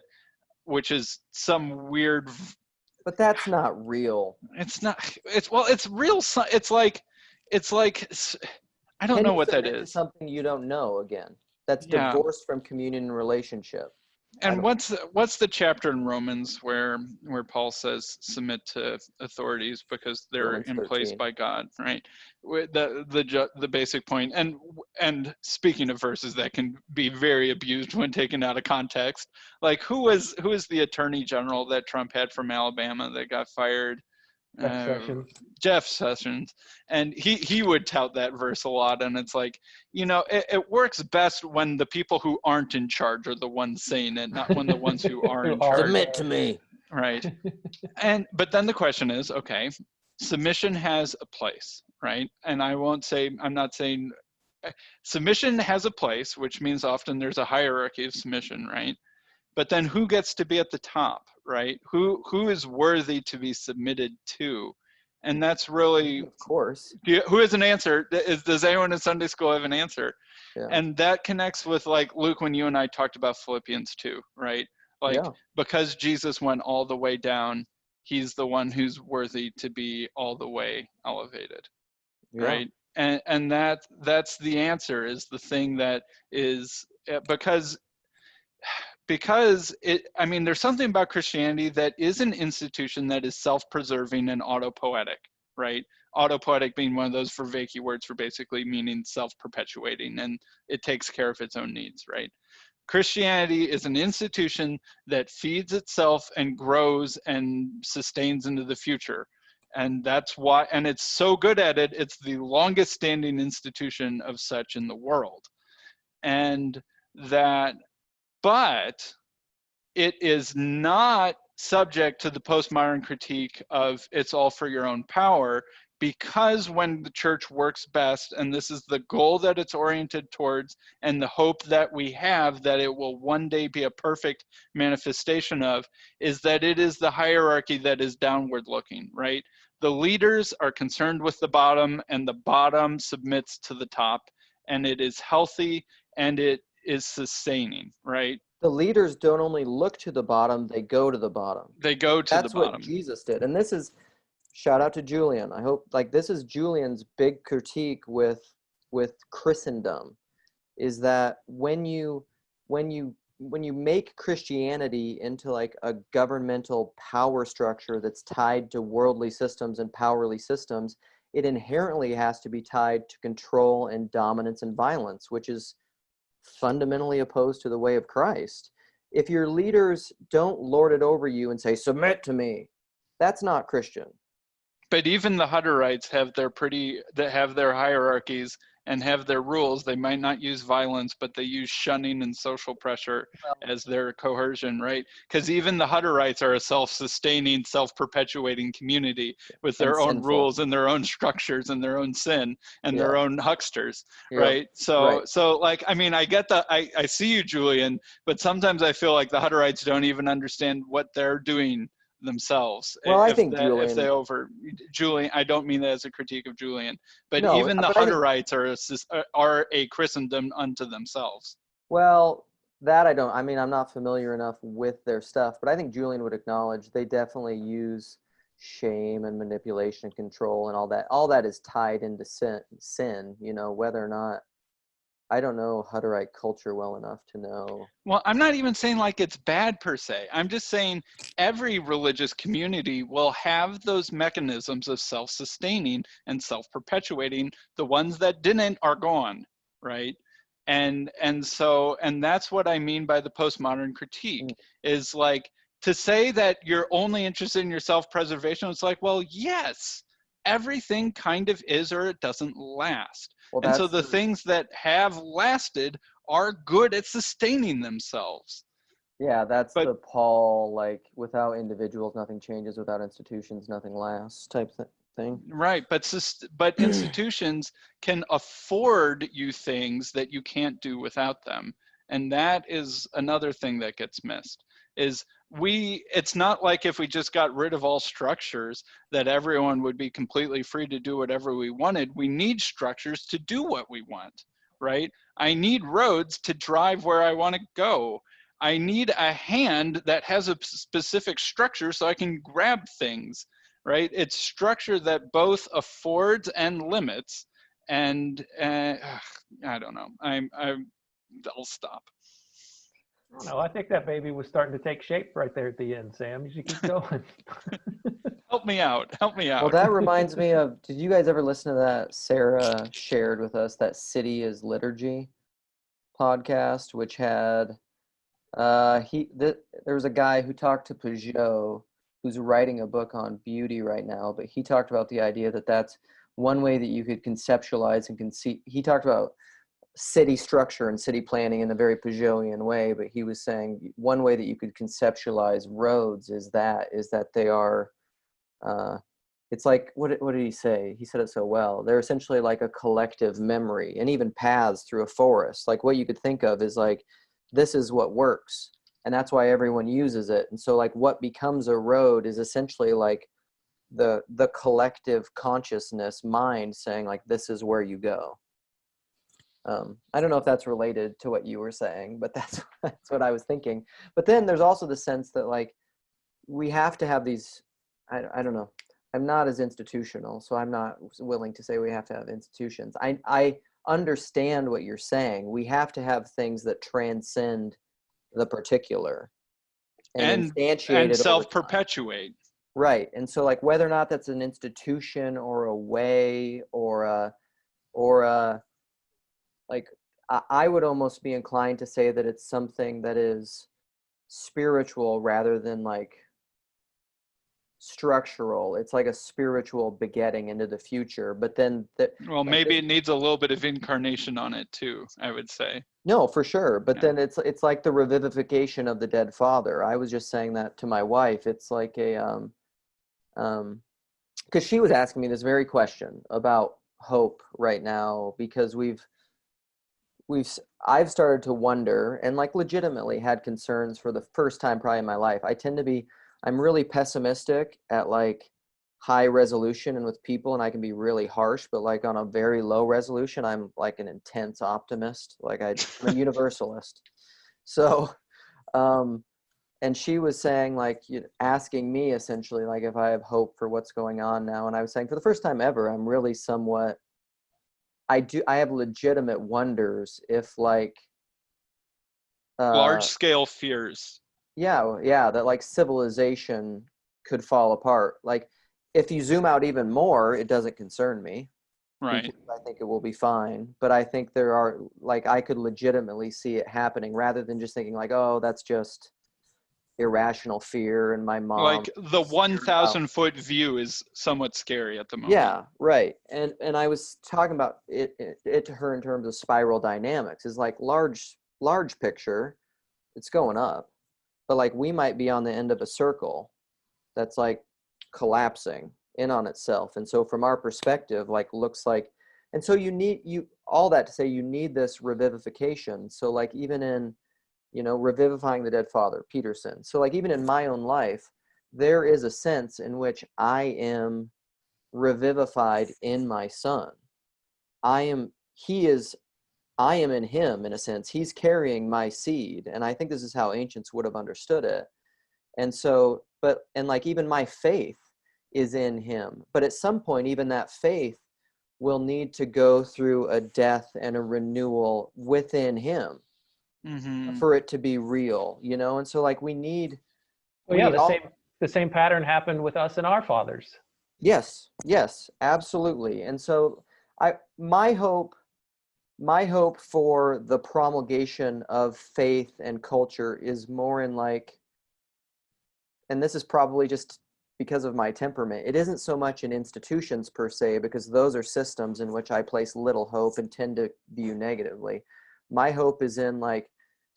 which is some weird. But that's not real. It's not. It's real. It's like I don't know what that is. Something you don't know again. That's divorced from communion and relationship. And what's the chapter in Romans where Paul says submit to authorities because they're in place by God, right? The basic point. And speaking of verses that can be very abused when taken out of context, like who is the attorney general that Trump had from Alabama that got fired? Jeff Sessions, and he would tout that verse a lot, and it's like, you know, it works best when the people who aren't in charge are the ones saying it, not when the ones who are in charge. Submit to me. Right. But then the question is, okay, submission has a place, right? And I'm not saying submission has a place, which means often there's a hierarchy of submission, right? But then who gets to be at the top, right? Who is worthy to be submitted to? And that's really, Of course. who has an answer? Does anyone in Sunday school have an answer? Yeah. And that connects with, like, Luke, when you and I talked about Philippians 2, right? Like, Yeah. because Jesus went all the way down, he's the one who's worthy to be all the way elevated, Yeah. right? And that's the answer, is the thing that is, because I mean, there's something about Christianity that is an institution that is self-preserving and autopoetic, right? Autopoetic being one of those vervaeke words for basically meaning self-perpetuating, and it takes care of its own needs, right? Christianity is an institution that feeds itself and grows and sustains into the future. And that's why, and it's so good at it, it's the longest standing institution of such in the world. And that, but it is not subject to the postmodern critique of it's all for your own power, because when the church works best, and this is the goal that it's oriented towards, and the hope that we have that it will one day be a perfect manifestation of, is that it is the hierarchy that is downward looking, right? The leaders are concerned with the bottom, and the bottom submits to the top, and it is healthy and it is sustaining, right? The leaders don't only look to the bottom, they go to the bottom. They go to the bottom. That's what Jesus did. And this is, shout out to Julian. I hope, like, this is Julian's big critique with Christendom, is that when you make Christianity into like a governmental power structure that's tied to worldly systems and powerly systems, it inherently has to be tied to control and dominance and violence, which is fundamentally opposed to the way of Christ. If your leaders don't lord it over you and say, submit to me, that's not Christian. But even the Hutterites have their hierarchies and have their rules. They might not use violence, but they use shunning and social pressure as their coercion, right? Because even the Hutterites are a self-sustaining, self-perpetuating community with their own rules and their own structures and their own sin and their own hucksters, right? So like, I mean, I get I see you, Julian, but sometimes I feel like the Hutterites don't even understand what they're doing themselves. Well, I think Julian, I don't mean that as a critique of Julian, but no, even the Hutterites are a Christendom unto themselves. Well, that I mean, I'm not familiar enough with their stuff, but I think Julian would acknowledge they definitely use shame and manipulation and control and all that. All that is tied into sin, you know, whether or not, I don't know Hutterite culture well enough to know. Well, I'm not even saying like it's bad per se. I'm just saying every religious community will have those mechanisms of self-sustaining and self-perpetuating. The ones that didn't are gone, right? And that's what I mean by the postmodern critique, is like, to say that you're only interested in your self-preservation, it's like, well, yes, everything kind of is, or it doesn't last. Well, and so the things that have lasted are good at sustaining themselves. Yeah, that's the Paul, like, without individuals, nothing changes. Without institutions, nothing lasts type thing. Right, but institutions can afford you things that you can't do without them. And that is another thing that gets missed, is it's not like if we just got rid of all structures that everyone would be completely free to do whatever we wanted. We need structures to do what we want, right? I need roads to drive where I want to go. I need a hand that has a specific structure so I can grab things, right? It's structure that both affords and limits. And I don't know. I'll stop. I don't know. I think that baby was starting to take shape right there at the end, Sam. You should keep going. Help me out. Help me out. Well, that reminds me of, did you guys ever listen to that Sarah shared with us, that City is Liturgy podcast, which had, there was a guy who talked to Peugeot, who's writing a book on beauty right now, but he talked about the idea that that's one way that you could conceptualize and conceive. He talked about city structure and city planning in a very Peugeotian way, but he was saying one way that you could conceptualize roads is that they are it's like, what did he say? He said it so well. They're essentially like a collective memory, and even paths through a forest. Like what you could think of is like, this is what works, and that's why everyone uses it. And so like what becomes a road is essentially like the collective consciousness mind saying like, this is where you go. I don't know if that's related to what you were saying, but that's what I was thinking. But then there's also the sense that like we have to have these, I don't know. I'm not as institutional, so I'm not willing to say we have to have institutions. I understand what you're saying. We have to have things that transcend the particular and instantiate and it self-perpetuate. Right. And so like whether or not that's an institution or a way or a like I would almost be inclined to say that it's something that is spiritual rather than like structural. It's like a spiritual begetting into the future. But then well, maybe it needs a little bit of incarnation on it too, I would say. No, for sure. But then it's like the revivification of the dead father. I was just saying that to my wife. It's like a because she was asking me this very question about hope right now, because I've started to wonder and like legitimately had concerns for the first time probably in my life. I'm really pessimistic at like high resolution and with people, and I can be really harsh, but like on a very low resolution, I'm like an intense optimist. Like I'm a universalist. So, and she was saying like, asking me essentially like if I have hope for what's going on now. And I was saying for the first time ever, I'm really somewhat, I have legitimate wonders if like large scale fears. Yeah, that like civilization could fall apart. Like if you zoom out even more, it doesn't concern me. Right. I think it will be fine. But I think there are like, I could legitimately see it happening rather than just thinking like, oh, that's just irrational fear and my mom. Like the 1,000 foot view is somewhat scary at the moment. Yeah, right. And I was talking about it to her in terms of spiral dynamics. Is like large picture, it's going up. But like we might be on the end of a circle that's like collapsing in on itself. And so from our perspective, like looks like, and so all that to say you need this revivification. So like even in, revivifying the dead father, Peterson. So like even in my own life, there is a sense in which I am revivified in my son. I am in him in a sense. He's carrying my seed. And I think this is how ancients would have understood it. And so, and like even my faith is in him. But at some point, even that faith will need to go through a death and a renewal within him for it to be real, And so like we need. Well, yeah, the same pattern happened with us and our fathers. Yes, absolutely. And so my hope for the promulgation of faith and culture is more in like, and this is probably just because of my temperament, it isn't so much in institutions per se, because those are systems in which I place little hope and tend to view negatively. My hope is in like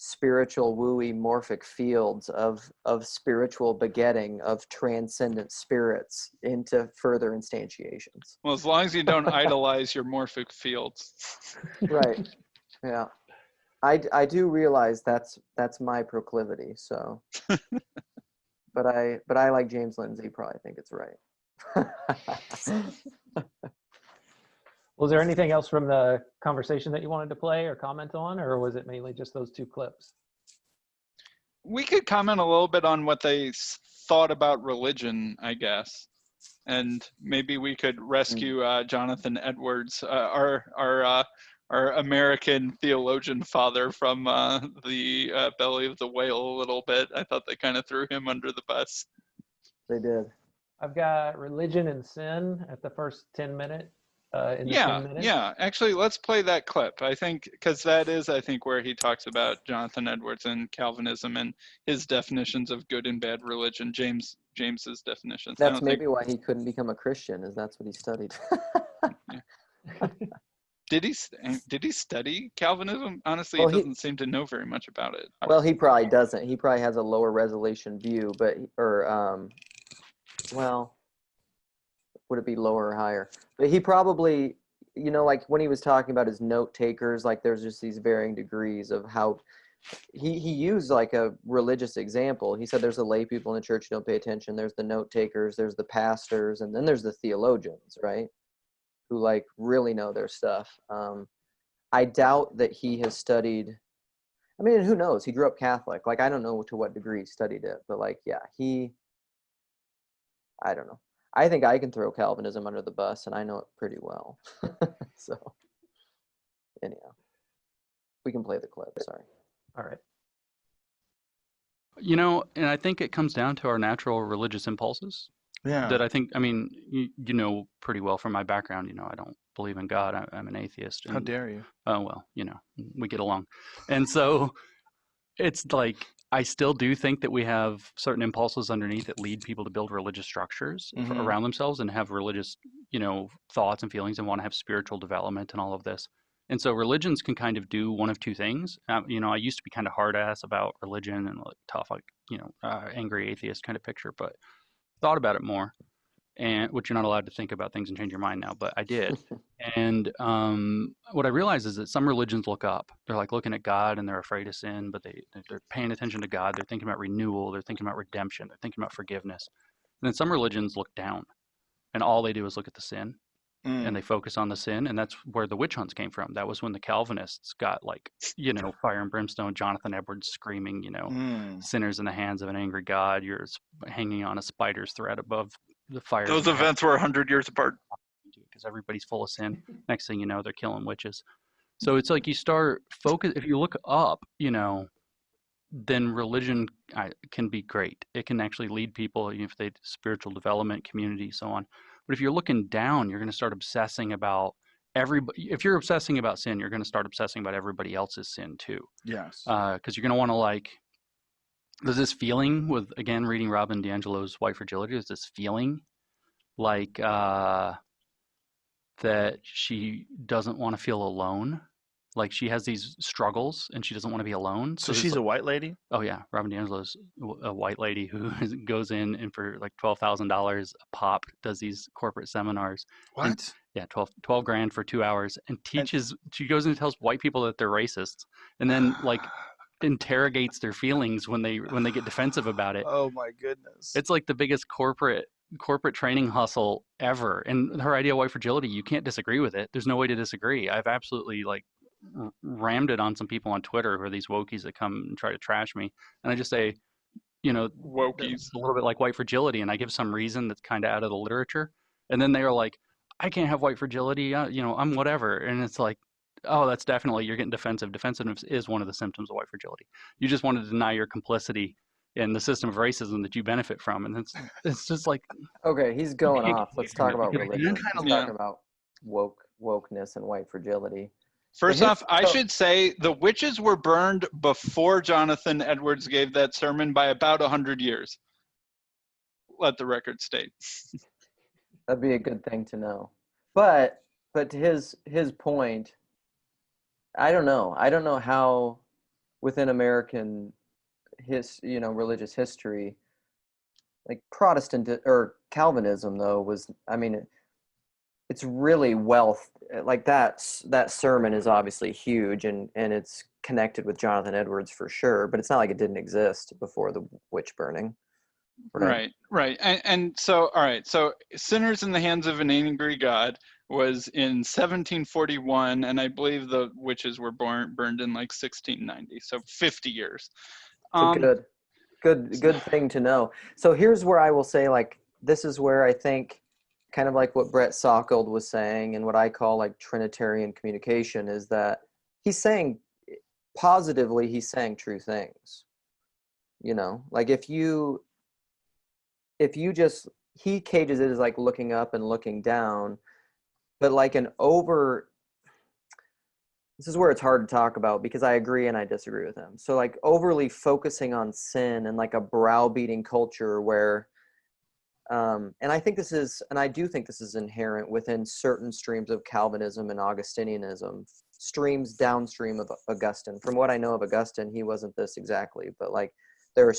spiritual wooey morphic fields of spiritual begetting of transcendent spirits into further instantiations. Well, as long as you don't idolize your morphic fields. Right. Yeah. I do realize that's my proclivity. So, but I like James Lindsay, probably think it's right. Was there anything else from the conversation that you wanted to play or comment on, or was it mainly just those two clips? We could comment a little bit on what they thought about religion, I guess. And maybe we could rescue Jonathan Edwards, our American theologian father, from the belly of the whale a little bit. I thought they kind of threw him under the bus. They did. I've got religion and sin at the first 10 minutes. Yeah. Actually, let's play that clip. I think because that is, I think, where he talks about Jonathan Edwards and Calvinism and his definitions of good and bad religion. James's definitions. That's maybe why he couldn't become a Christian, is that's what he studied. Did he study Calvinism? Honestly, he doesn't seem to know very much about it. Well, he probably doesn't. He probably has a lower resolution view, but would it be lower or higher? But he probably, like when he was talking about his note takers, like there's just these varying degrees of how he used like a religious example. He said there's the lay people in the church who don't pay attention. There's the note takers, there's the pastors, and then there's the theologians, right? Who like really know their stuff. I doubt that he has studied, I mean, who knows? He grew up Catholic. Like, I don't know to what degree he studied it, but like, yeah, I don't know. I think I can throw Calvinism under the bus, and I know it pretty well. So, anyhow, we can play the clip. Sorry. All right. And I think it comes down to our natural religious impulses. Yeah. That I think, I mean, you know pretty well from my background, I don't believe in God. I'm an atheist. How dare you? Oh, well, we get along. And so it's like, I still do think that we have certain impulses underneath that lead people to build religious structures around themselves and have religious, thoughts and feelings and want to have spiritual development and all of this. And so religions can kind of do one of two things. I used to be kind of hard ass about religion and like tough, like, angry atheist kind of picture, but thought about it more, and which you're not allowed to think about things and change your mind now, but I did. And what I realized is that some religions look up. They're like looking at God and they're afraid of sin, but they're paying attention to God. They're thinking about renewal. They're thinking about redemption. They're thinking about forgiveness. And then some religions look down, and all they do is look at the sin, and they focus on the sin. And that's where the witch hunts came from. That was when the Calvinists got like, fire and brimstone, Jonathan Edwards screaming, sinners in the hands of an angry God. You're hanging on a spider's thread above the fire. Those events were 100 years apart. Because everybody's full of sin. Next thing you know, they're killing witches. So it's like you start focus. If you look up, then religion can be great. It can actually lead people, if they spiritual development, community, so on. But if you're looking down, you're going to start obsessing about everybody. If you're obsessing about sin, you're going to start obsessing about everybody else's sin too. Yes. Because you're going to want to like. There's this feeling with, again, reading Robin DiAngelo's White Fragility. There's this feeling like that she doesn't want to feel alone. Like she has these struggles and she doesn't want to be alone. So she's a white lady? Oh yeah. Robin DiAngelo's a white lady who goes in and for like $12,000 a pop does these corporate seminars. What? And, yeah, 12 grand for 2 hours and teaches, she goes in and tells white people that they're racist and then like interrogates their feelings when they get defensive about it. Oh my goodness. It's like the biggest corporate training hustle ever. And her idea of white fragility, you can't disagree with it. There's no way to disagree. I've absolutely like rammed it on some people on Twitter who are these wokies that come and try to trash me. And I just say, Wokies. a little bit like white fragility. And I give some reason that's kind of out of the literature. And then they are like, I can't have white fragility. I'm whatever. And it's like, oh, that's definitely, you're getting defensive. Defensiveness is one of the symptoms of white fragility. You just want to deny your complicity in the system of racism that you benefit from. And it's just like. Okay, he's going off. Let's talk about religion. Kind of talking about wokeness and white fragility. First off, I should say the witches were burned before Jonathan Edwards gave that sermon by about 100 years. Let the record state. That'd be a good thing to know. But to his point, I don't know how within American religious history, like Protestant or Calvinism though was, I mean, it's really like that sermon is obviously huge and it's connected with Jonathan Edwards for sure, but it's not like it didn't exist before the witch burning. Right. And so, all right. So Sinners in the Hands of an Angry God was in 1741, and I believe the witches were burned in like 1690. So 50 years. Good thing to know. So here's where I will say, like, this is where I think kind of like what Brett Sockold was saying and what I call like Trinitarian communication is that he's saying positively, he's saying true things. Like if you just, he cages it as like looking up and looking down, but like this is where it's hard to talk about because I agree and I disagree with him. So like overly focusing on sin and like a browbeating culture where, and I do think this is inherent within certain streams of Calvinism and Augustinianism, streams downstream of Augustine. From what I know of Augustine, he wasn't this exactly, but like there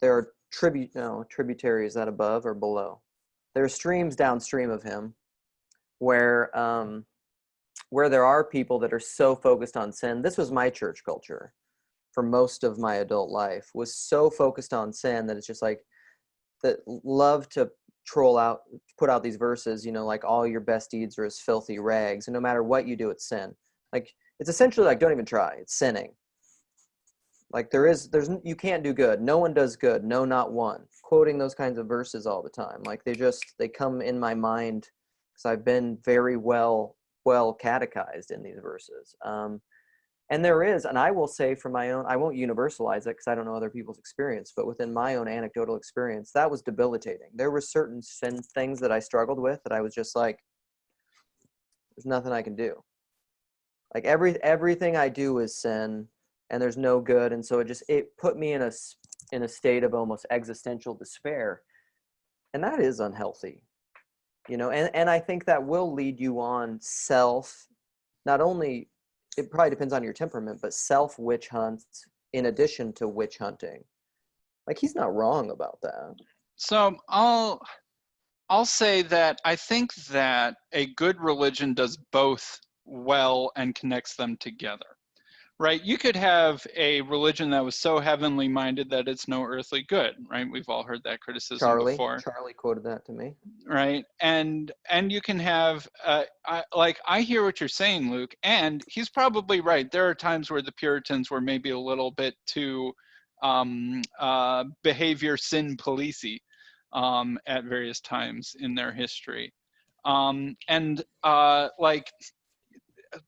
are tributaries that above or below. There are streams downstream of him where there are people that are so focused on sin. This was my church culture for most of my adult life, was so focused on sin that it's just like, that love to put out these verses, like all your best deeds are as filthy rags, and no matter what you do, it's sin. Like, it's essentially like, don't even try, it's sinning. Like you can't do good. No one does good. No, not one. Quoting those kinds of verses all the time. Like they come in my mind because I've been very well catechized in these verses. And there is, and I will say from my own, I won't universalize it because I don't know other people's experience, but within my own anecdotal experience, that was debilitating. There were certain sin things that I struggled with that I was just like, there's nothing I can do. Like everything I do is sin, and there's no good. And so it put me in a state of almost existential despair. And that is unhealthy, and I think that will lead you on not only, it probably depends on your temperament, but self witch hunts in addition to witch hunting. Like, he's not wrong about that. So I'll say that I think that a good religion does both well and connects them together. Right? You could have a religion that was so heavenly minded that it's no earthly good, right? We've all heard that criticism before. Charlie quoted that to me. Right? And you can have, I hear what you're saying, Luke, and he's probably right. There are times where the Puritans were maybe a little bit too behavior sin policey at various times in their history.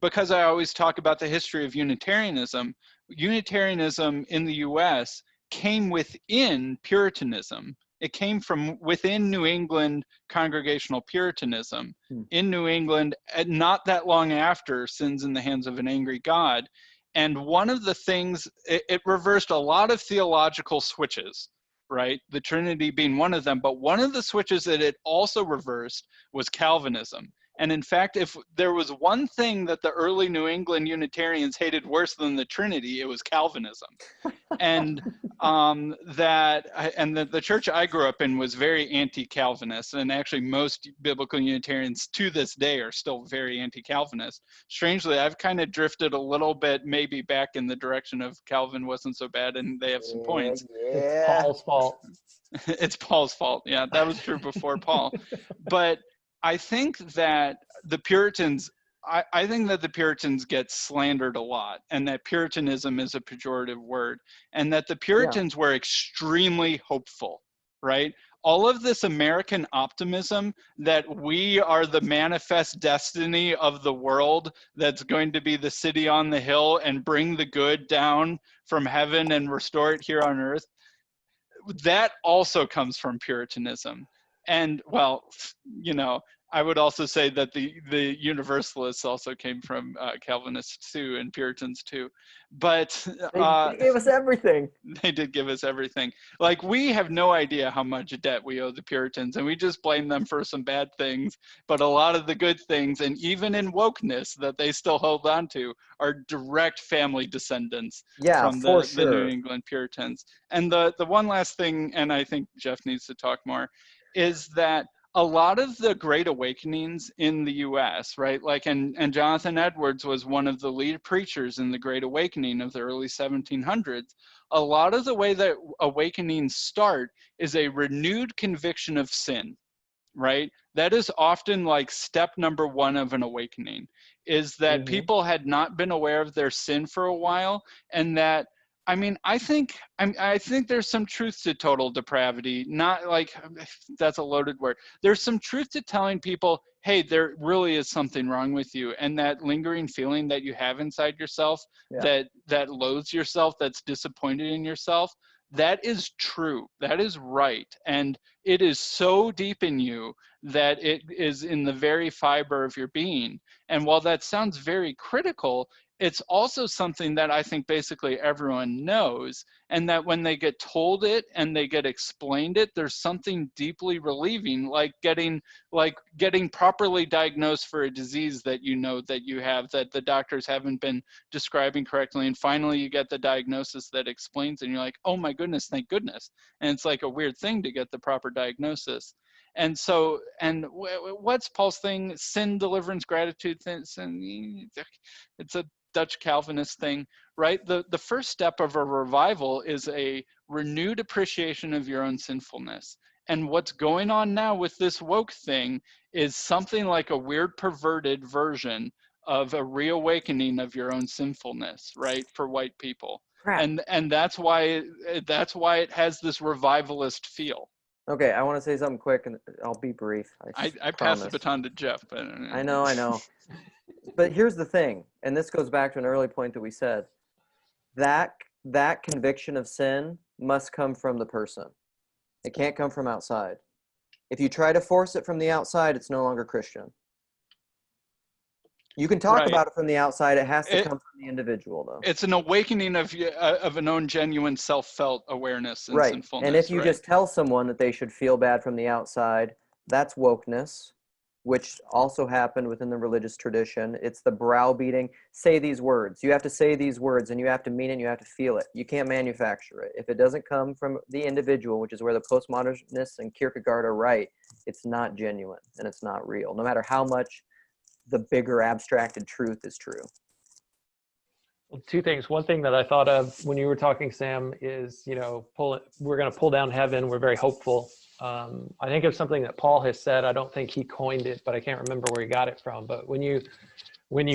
Because I always talk about the history of Unitarianism, Unitarianism in the US came within Puritanism. It came from within New England congregational Puritanism. In New England, not that long after Sins in the Hands of an Angry God. And one of the things, it reversed a lot of theological switches, right? The Trinity being one of them. But one of the switches that it also reversed was Calvinism. And in fact, if there was one thing that the early New England Unitarians hated worse than the Trinity, it was Calvinism. And the church I grew up in was very anti-Calvinist, and actually most biblical Unitarians to this day are still very anti-Calvinist. Strangely, I've kind of drifted a little bit, maybe back in the direction of Calvin wasn't so bad, and they have some points. It's Paul's fault. It's Paul's fault. Yeah, that was true before Paul. But I think that the Puritans, I think that the Puritans get slandered a lot, and that Puritanism is a pejorative word, and that the Puritans were extremely hopeful, right? All of this American optimism that we are the manifest destiny of the world that's going to be the city on the hill and bring the good down from heaven and restore it here on earth, that also comes from Puritanism. And, well, I would also say that the Universalists also came from Calvinists too, and Puritans too. But they gave us everything. They did give us everything. Like, we have no idea how much debt we owe the Puritans, and we just blame them for some bad things. But a lot of the good things, and even in wokeness that they still hold on to, are direct family descendants from the New England Puritans. And the one last thing, and I think Jeff needs to talk more, is that a lot of the Great Awakenings in the U.S., right? Like, and Jonathan Edwards was one of the lead preachers in the Great Awakening of the early 1700s. A lot of the way that awakenings start is a renewed conviction of sin, right? That is often like step number one of an awakening, is that people had not been aware of their sin for a while, and that, I think there's some truth to total depravity. Not like, that's a loaded word. There's some truth to telling people, hey, there really is something wrong with you. And that lingering feeling that you have inside yourself, that loathes yourself, that's disappointed in yourself, that is true. That is right. And it is so deep in you that it is in the very fiber of your being. And while that sounds very critical, it's also something that I think basically everyone knows, and that when they get told it and they get explained it, there's something deeply relieving, like getting properly diagnosed for a disease that you know that you have, that the doctors haven't been describing correctly, and finally you get the diagnosis that explains it, and you're like, oh my goodness, thank goodness. And it's like a weird thing to get the proper diagnosis. And so, and what's Paul's thing? Sin, deliverance, gratitude. Sin, it's a Dutch Calvinist thing, right? The first step of a revival is a renewed appreciation of your own sinfulness. And what's going on now with this woke thing is something like a weird perverted version of a reawakening of your own sinfulness, right? For white people. Crap. And that's why it has this revivalist feel. Okay, I want to say something quick, and I'll be brief. I pass the baton to Jeff. But I know. But here's the thing, and this goes back to an early point that we said. That conviction of sin must come from the person. It can't come from outside. If you try to force it from the outside, it's no longer Christian. You can talk about it from the outside. It has to come from the individual, though. It's an awakening of an own genuine self-felt awareness and sinfulness. And if you just tell someone that they should feel bad from the outside, that's wokeness, which also happened within the religious tradition. It's the browbeating. Say these words. You have to say these words, and you have to mean it, and you have to feel it. You can't manufacture it. If it doesn't come from the individual, which is where the postmodernists and Kierkegaard are right, it's not genuine, and it's not real, no matter how much the bigger abstracted truth is true. Well, two things. One thing that I thought of when you were talking, Sam, is, we're going to pull down heaven. We're very hopeful. I think of something that Paul has said. I don't think he coined it, but I can't remember where he got it from. But when you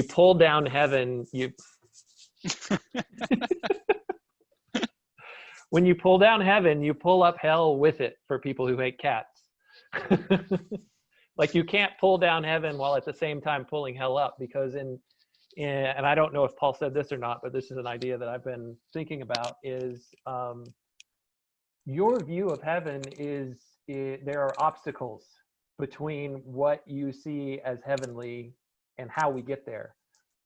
pull down heaven, when you pull down heaven, you pull up hell with it for people who hate cats. Like, you can't pull down heaven while at the same time pulling hell up, because and I don't know if Paul said this or not, but this is an idea that I've been thinking about, is your view of heaven there are obstacles between what you see as heavenly and how we get there.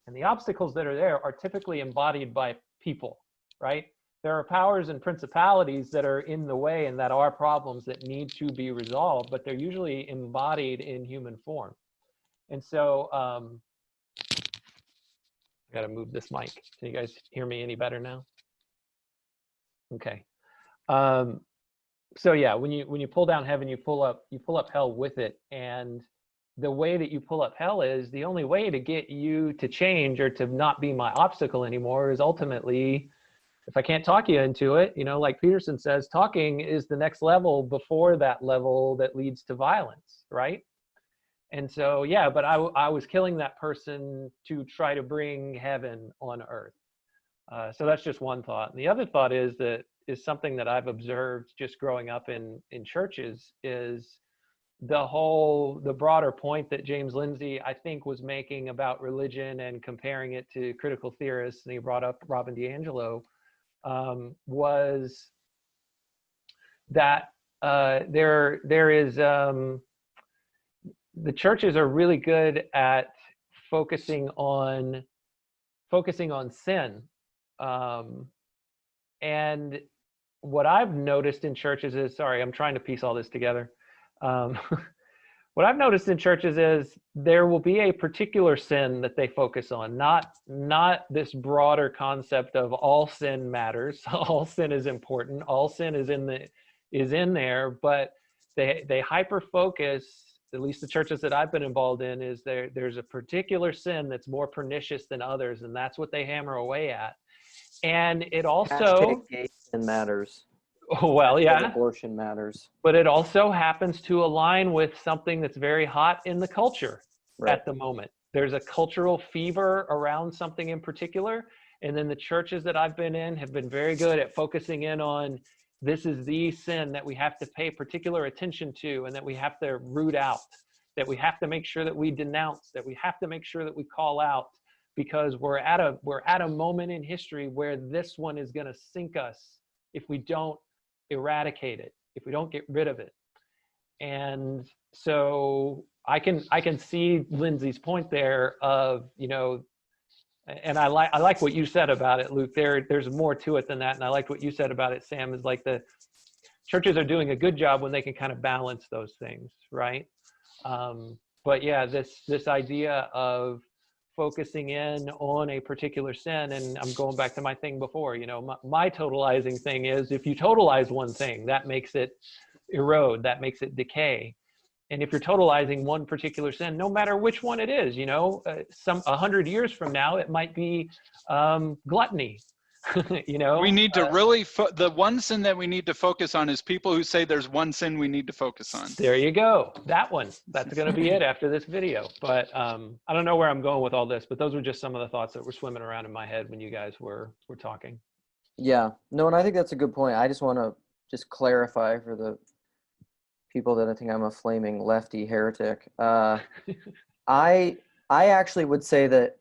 And the obstacles that are there are typically embodied by people, right? There are powers and principalities that are in the way and that are problems that need to be resolved, but they're usually embodied in human form. And so, I gotta move this mic. Can you guys hear me any better now? Okay. So yeah, when you pull down heaven, you pull up hell with it. And the way that you pull up hell is, the only way to get you to change or to not be my obstacle anymore is ultimately, if I can't talk you into it, like Peterson says, talking is the next level before that level that leads to violence, right? And so, yeah, but I was killing that person to try to bring heaven on earth. So that's just one thought. And the other thought is something that I've observed just growing up in churches, is the broader point that James Lindsay, I think, was making about religion and comparing it to critical theorists, and he brought up Robin DiAngelo, was that there is the churches are really good at focusing on sin, and what I've noticed in churches is, sorry, I'm trying to piece all this together. What I've noticed in churches is there will be a particular sin that they focus on, not this broader concept of all sin matters, all sin is important, all sin is in there, but they hyper focus, at least the churches that I've been involved in, is there's a particular sin that's more pernicious than others, and that's what they hammer away at. And it also gay sin matters. Well, yeah. Abortion matters. But it also happens to align with something that's very hot in the culture at the moment. There's a cultural fever around something in particular. And then the churches that I've been in have been very good at focusing in on, this is the sin that we have to pay particular attention to, and that we have to root out, that we have to make sure that we denounce, that we have to make sure that we call out, because we're at a moment in history where this one is going to sink us if we don't eradicate it, if we don't get rid of it. And so I can see Lindsay's point there of, and I like what you said about it, Luke. There's more to it than that, and I liked what you said about it, Sam, is like the churches are doing a good job when they can kind of balance those things, right? But yeah, this idea of focusing in on a particular sin, and I'm going back to my thing before, my totalizing thing is, if you totalize one thing, that makes it erode, that makes it decay. And if you're totalizing one particular sin, no matter which one it is, 100 years from now, it might be gluttony. We need to really, the one sin that we need to focus on is people who say there's one sin we need to focus on. There you go. That one. That's going to be it after this video. But I don't know where I'm going with all this, but those were just some of the thoughts that were swimming around in my head when you guys were talking. Yeah, no, and I think that's a good point. I just want to just clarify for the people that I think I'm a flaming lefty heretic. I actually would say that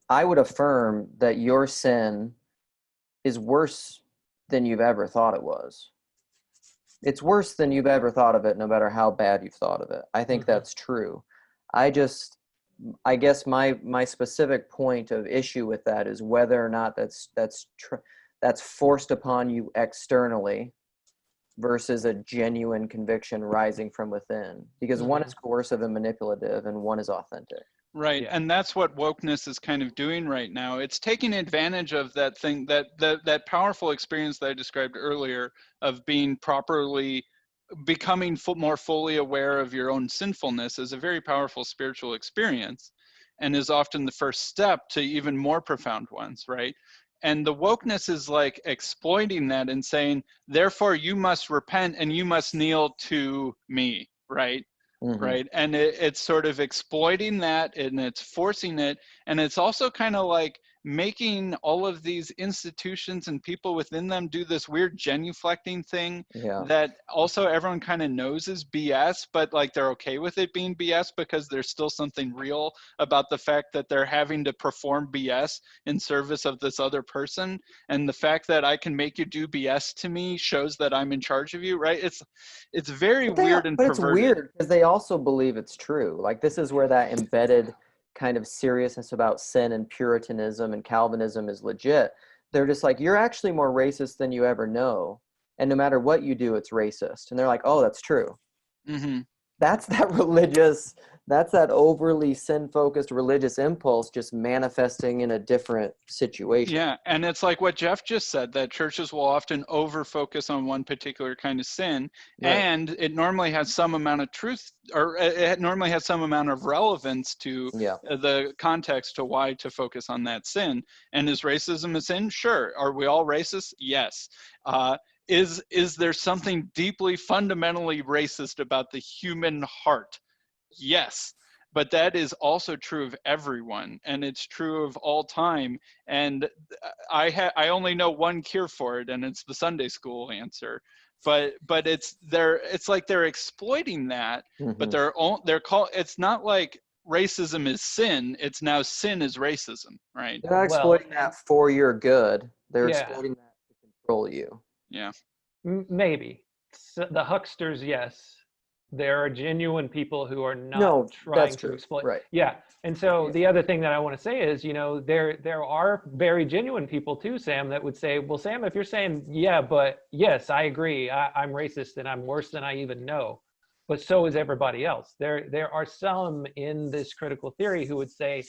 I would affirm that your sin is worse than you've ever thought it was. It's worse than you've ever thought of it, no matter how bad you've thought of it. I think that's true. I guess my specific point of issue with that is whether or not that's forced upon you externally versus a genuine conviction rising from within, because one is coercive and manipulative and one is authentic. Right. Yeah. And that's what wokeness is kind of doing right now. It's taking advantage of that thing, that powerful experience that I described earlier of being properly becoming more fully aware of your own sinfulness is a very powerful spiritual experience, and is often the first step to even more profound ones, right? And the wokeness is like exploiting that and saying, therefore you must repent and you must kneel to me, right? Right. And it's sort of exploiting that, and it's forcing it. And it's also kind of like making all of these institutions and people within them do this weird genuflecting thing that also everyone kind of knows is BS, but like they're okay with it being BS because there's still something real about the fact that they're having to perform BS in service of this other person. And the fact that I can make you do BS to me shows that I'm in charge of you, right? It's very weird and perverted. But it's weird because they also believe it's true. Like, this is where that embedded kind of seriousness about sin and Puritanism and Calvinism is legit. They're just like, you're actually more racist than you ever know, and no matter what you do, it's racist. And they're like, oh, that's true. That's that overly sin-focused religious impulse just manifesting in a different situation. Yeah, and it's like what Jeff just said, that churches will often over-focus on one particular kind of sin, and it normally has some amount of truth, or it normally has some amount of relevance to the context to why to focus on that sin. And is racism a sin? Sure. Are we all racist? Yes. Is there something deeply fundamentally racist about the human heart? Yes, but that is also true of everyone, and it's true of all time. And I only know one cure for it, and it's the Sunday school answer. But it's like they're exploiting that, but they're called. It's not like racism is sin. It's now sin is racism, right? They're not exploiting that for your good. They're exploiting that to control you. Yeah. Maybe. So the hucksters, yes. There are genuine people who are not trying to exploit. Right. Yeah. And so the other thing that I want to say is, there are very genuine people too, Sam, that would say, well, Sam, if you're saying, but yes, I agree. I'm racist and I'm worse than I even know, but so is everybody else. There are some in this critical theory who would say,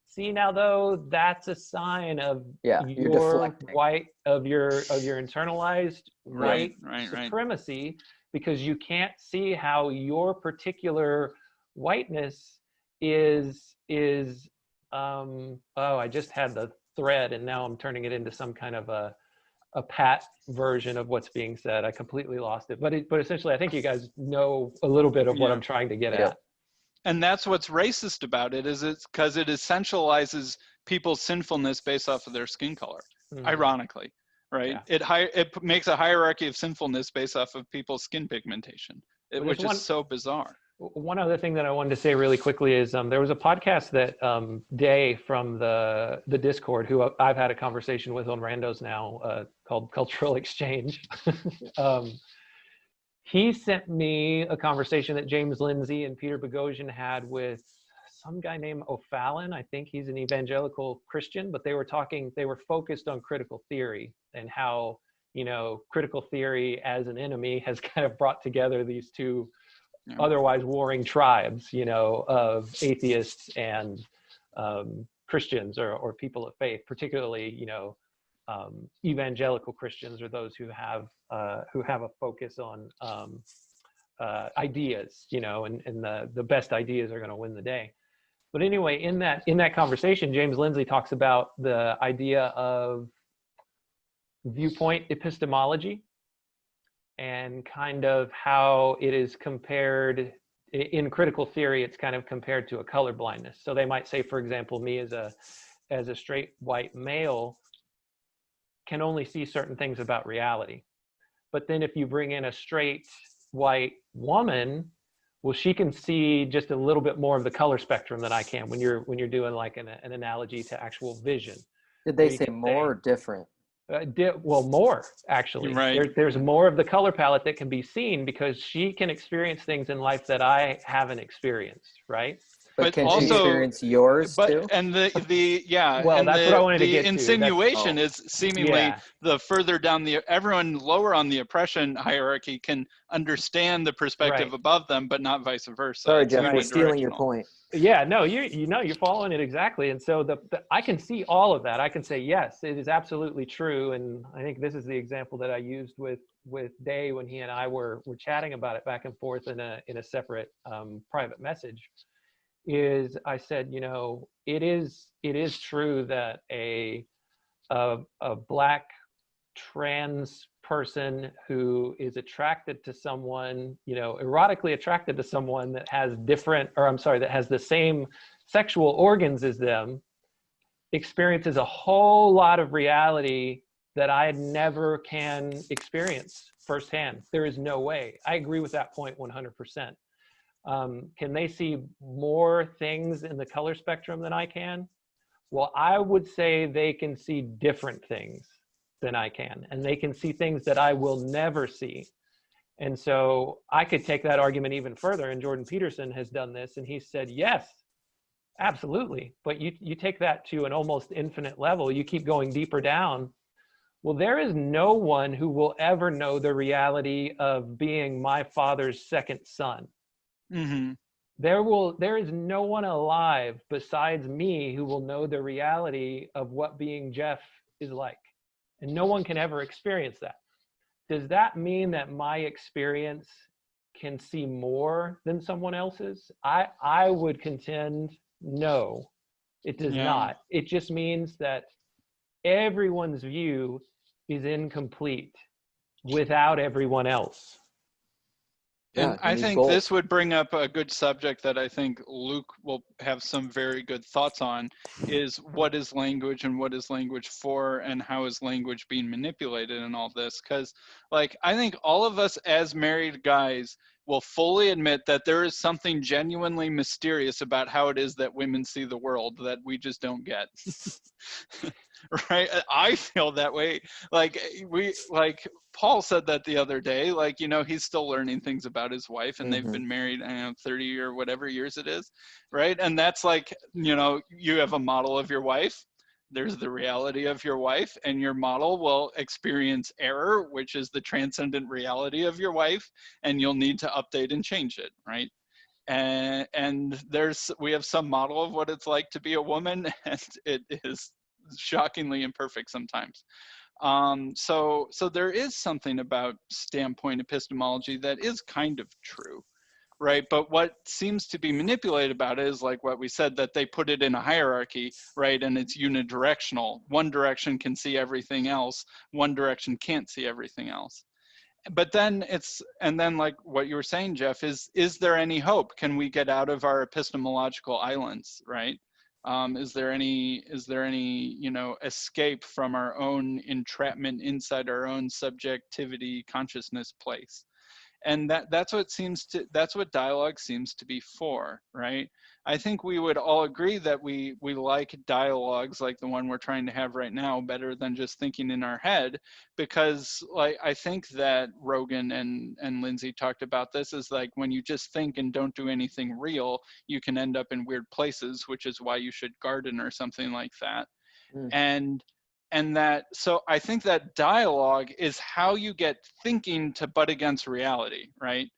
see, now though, that's a sign of your internalized white supremacy, because you can't see how your particular whiteness is I just had the thread and now I'm turning it into some kind of a pat version of what's being said. I completely lost it. But essentially, I think you guys know a little bit of what I'm trying to get at. And that's what's racist about it, is it's because it essentializes people's sinfulness based off of their skin color, ironically, right? Yeah. It makes a hierarchy of sinfulness based off of people's skin pigmentation, which is so bizarre. One other thing that I wanted to say really quickly is there was a podcast that Day from the Discord, who I've had a conversation with on Rando's now, called Cultural Exchange. He sent me a conversation that James Lindsay and Peter Boghossian had with some guy named O'Fallon. I think he's an evangelical Christian, but they were focused on critical theory and how, critical theory as an enemy has kind of brought together these two otherwise warring tribes, of atheists and Christians or people of faith, particularly, evangelical Christians, or those who have a focus on ideas, you know, and the best ideas are going to win the day. But anyway, in that conversation, James Lindsay talks about the idea of viewpoint epistemology and kind of how it is compared in critical theory. It's kind of compared to a color blindness. So they might say, for example, me as a straight white male can only see certain things about reality. But then if you bring in a straight white woman, well, she can see just a little bit more of the color spectrum than I can when you're doing like an analogy to actual vision. Did they say more or different? Well, more actually. Right. There's more of the color palette that can be seen because she can experience things in life that I haven't experienced, right? But can also, she experience yours too? And the yeah. Well, and that's what I wanted to get the to. insinuation is seemingly Yeah. the further down everyone lower on the oppression hierarchy can understand the perspective Right. above them, but not vice versa. Sorry, It's Jeff, we're stealing your unidirectional. point. Yeah, no, you know, you're following it exactly. And so I can see all of that. I can say, yes, it is absolutely true. And I think this is the example that I used with Day when he and I were chatting about it back and forth in a separate private message. Is I said, you know, it is true that a black trans person who is attracted to someone, you know, erotically attracted to someone that has that has the same sexual organs as them, experiences a whole lot of reality that I never can experience firsthand. There is no way. I agree with that point 100%. Can they see more things in the color spectrum than I can? Well, I would say they can see different things than I can, and they can see things that I will never see. And so I could take that argument even further, and Jordan Peterson has done this, and he said, yes, absolutely. But you take that to an almost infinite level, you keep going deeper down. Well, there is no one who will ever know the reality of being my father's second son. Mm-hmm. There is no one alive besides me who will know the reality of what being Jeff is like. And no one can ever experience that. Does that mean that my experience can see more than someone else's? I would contend no, it does not. It just means that everyone's view is incomplete without everyone else. And Yeah, I you need think both. this would bring up a good subject that I think Luke will have some very good thoughts on, is what is language and what is language for, and how is language being manipulated in all this? Because, like, I think all of us as married guys will fully admit that there is something genuinely mysterious about how it is that women see the world that we just don't get. Right? I feel that way. Like Paul said that the other day, like, you know, he's still learning things about his wife, and they've been married, I don't know, 30 or whatever years it is. Right. And that's like, you know, you have a model of your wife. There's the reality of your wife, and your model will experience error, which is the transcendent reality of your wife, and you'll need to update and change it. Right. And we have some model of what it's like to be a woman, and it is shockingly imperfect sometimes. So there is something about standpoint epistemology that is kind of true, right? But what seems to be manipulated about it is like what we said, that they put it in a hierarchy, right? And it's unidirectional. One direction can see everything else. One direction can't see everything else. But then like what you were saying, Jeff, is there any hope? Can we get out of our epistemological islands, right? Is there any, you know, escape from our own entrapment inside our own subjectivity consciousness place? And that's what dialogue seems to be for, right? I think we would all agree that we like dialogues like the one we're trying to have right now better than just thinking in our head, because like I think that Rogan and Lindsay talked about this, is like when you just think and don't do anything real, you can end up in weird places, which is why you should garden or something like that. And that, so I think that dialogue is how you get thinking to butt against reality, right?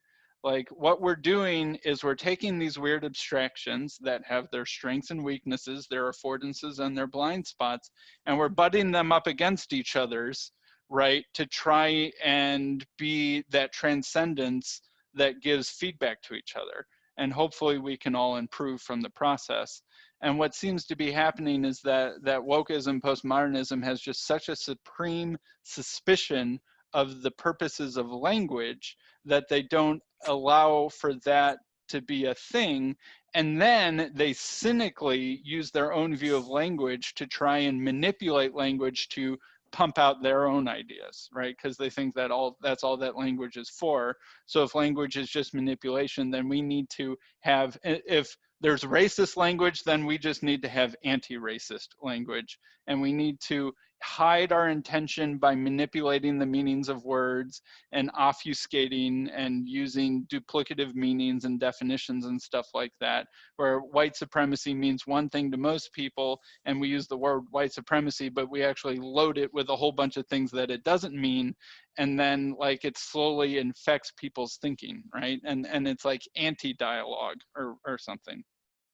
Like what we're doing is we're taking these weird abstractions that have their strengths and weaknesses, their affordances and their blind spots, and we're butting them up against each other's, right? To try and be that transcendence that gives feedback to each other. And hopefully we can all improve from the process. And what seems to be happening is that wokeism, postmodernism has just such a supreme suspicion of the purposes of language that they don't allow for that to be a thing. And then they cynically use their own view of language to try and manipulate language to pump out their own ideas, right? Because they think that that's all that language is for. So if language is just manipulation, then we need to have, if there's racist language, then we just need to have anti-racist language. And we need to hide our intention by manipulating the meanings of words and obfuscating and using duplicative meanings and definitions and stuff like that, where white supremacy means one thing to most people, and we use the word white supremacy, but we actually load it with a whole bunch of things that it doesn't mean. And then like it slowly infects people's thinking, right? And it's like anti-dialogue or something.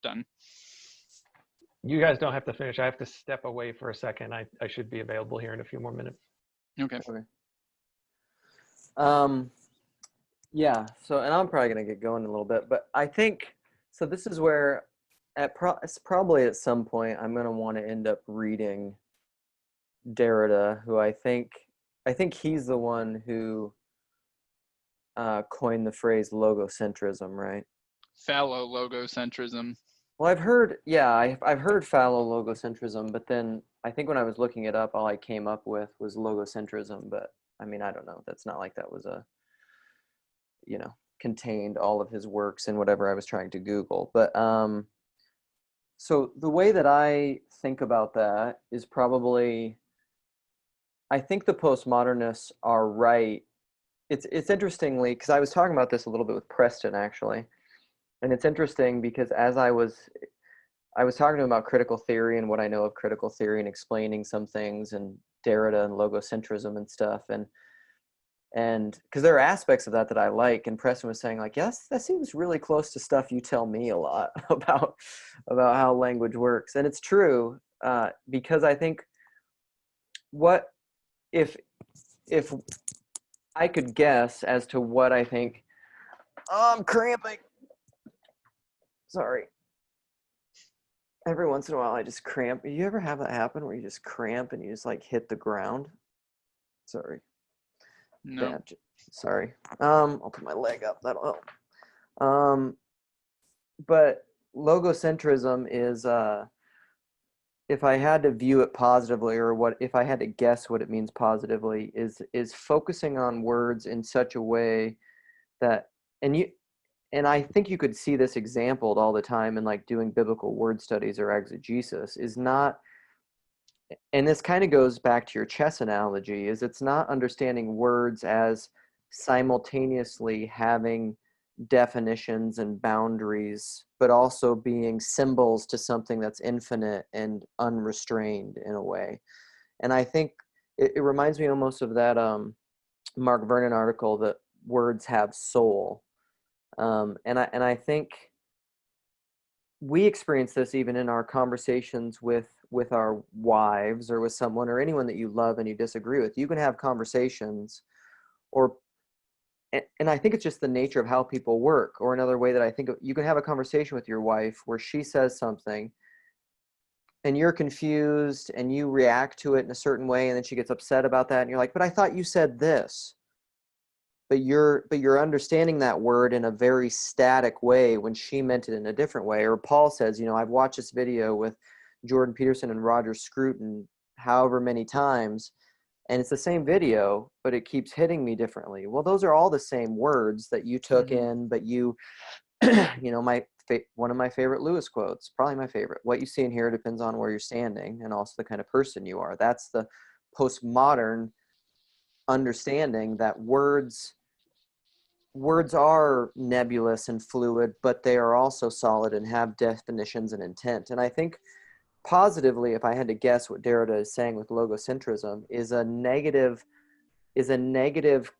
Done. You guys don't have to finish. I have to step away for a second. I should be available here in a few more minutes. Okay. Yeah, so, and I'm probably going to get going in a little bit, but I think, so this is where it's probably at some point I'm going to want to end up reading Derrida, who I think he's the one who coined the phrase logocentrism, right? Fallow logocentrism. Well, I've heard fallow logocentrism, but then I think when I was looking it up, all I came up with was logocentrism. But I mean, I don't know. That's not like that was contained all of his works in whatever I was trying to Google. But so the way that I think about that is probably, I think the postmodernists are right. It's interestingly, because I was talking about this a little bit with Preston actually. And it's interesting because as I was talking to him about critical theory and what I know of critical theory and explaining some things and Derrida and logocentrism and stuff. And because there are aspects of that I like. And Preston was saying like, yes, that seems really close to stuff you tell me a lot about how language works. And it's true because I think what if I could guess as to what I think, I'm cramping. Sorry. Every once in a while I just cramp. You ever have that happen where you just cramp and you just like hit the ground? Sorry. No. Bad. Sorry. I'll put my leg up. That'll help. But logocentrism is if I had to view it positively, or if I had to guess what it means positively, is focusing on words in such a way that, and I think you could see this exampled all the time in like doing biblical word studies or exegesis, is not, and this kind of goes back to your chess analogy, is it's not understanding words as simultaneously having definitions and boundaries, but also being symbols to something that's infinite and unrestrained in a way. And I think it reminds me almost of that Mark Vernon article that words have soul. And I think we experience this even in our conversations with our wives or with someone or anyone that you love and you disagree with. You can have conversations, and I think it's just the nature of how people work. Or another way that I think you can have a conversation with your wife where she says something and you're confused and you react to it in a certain way, and then she gets upset about that and you're like, but I thought you said this. But you're understanding that word in a very static way when she meant it in a different way. Or Paul says, I've watched this video with Jordan Peterson and Roger Scruton however many times, and it's the same video, but it keeps hitting me differently. Well, those are all the same words that you took in, but you, one of my favorite Lewis quotes, probably my favorite, what you see and hear depends on where you're standing and also the kind of person you are. That's the postmodern understanding that words are nebulous and fluid, but they are also solid and have definitions and intent. And I think positively, if I had to guess what Derrida is saying with logocentrism, is a negative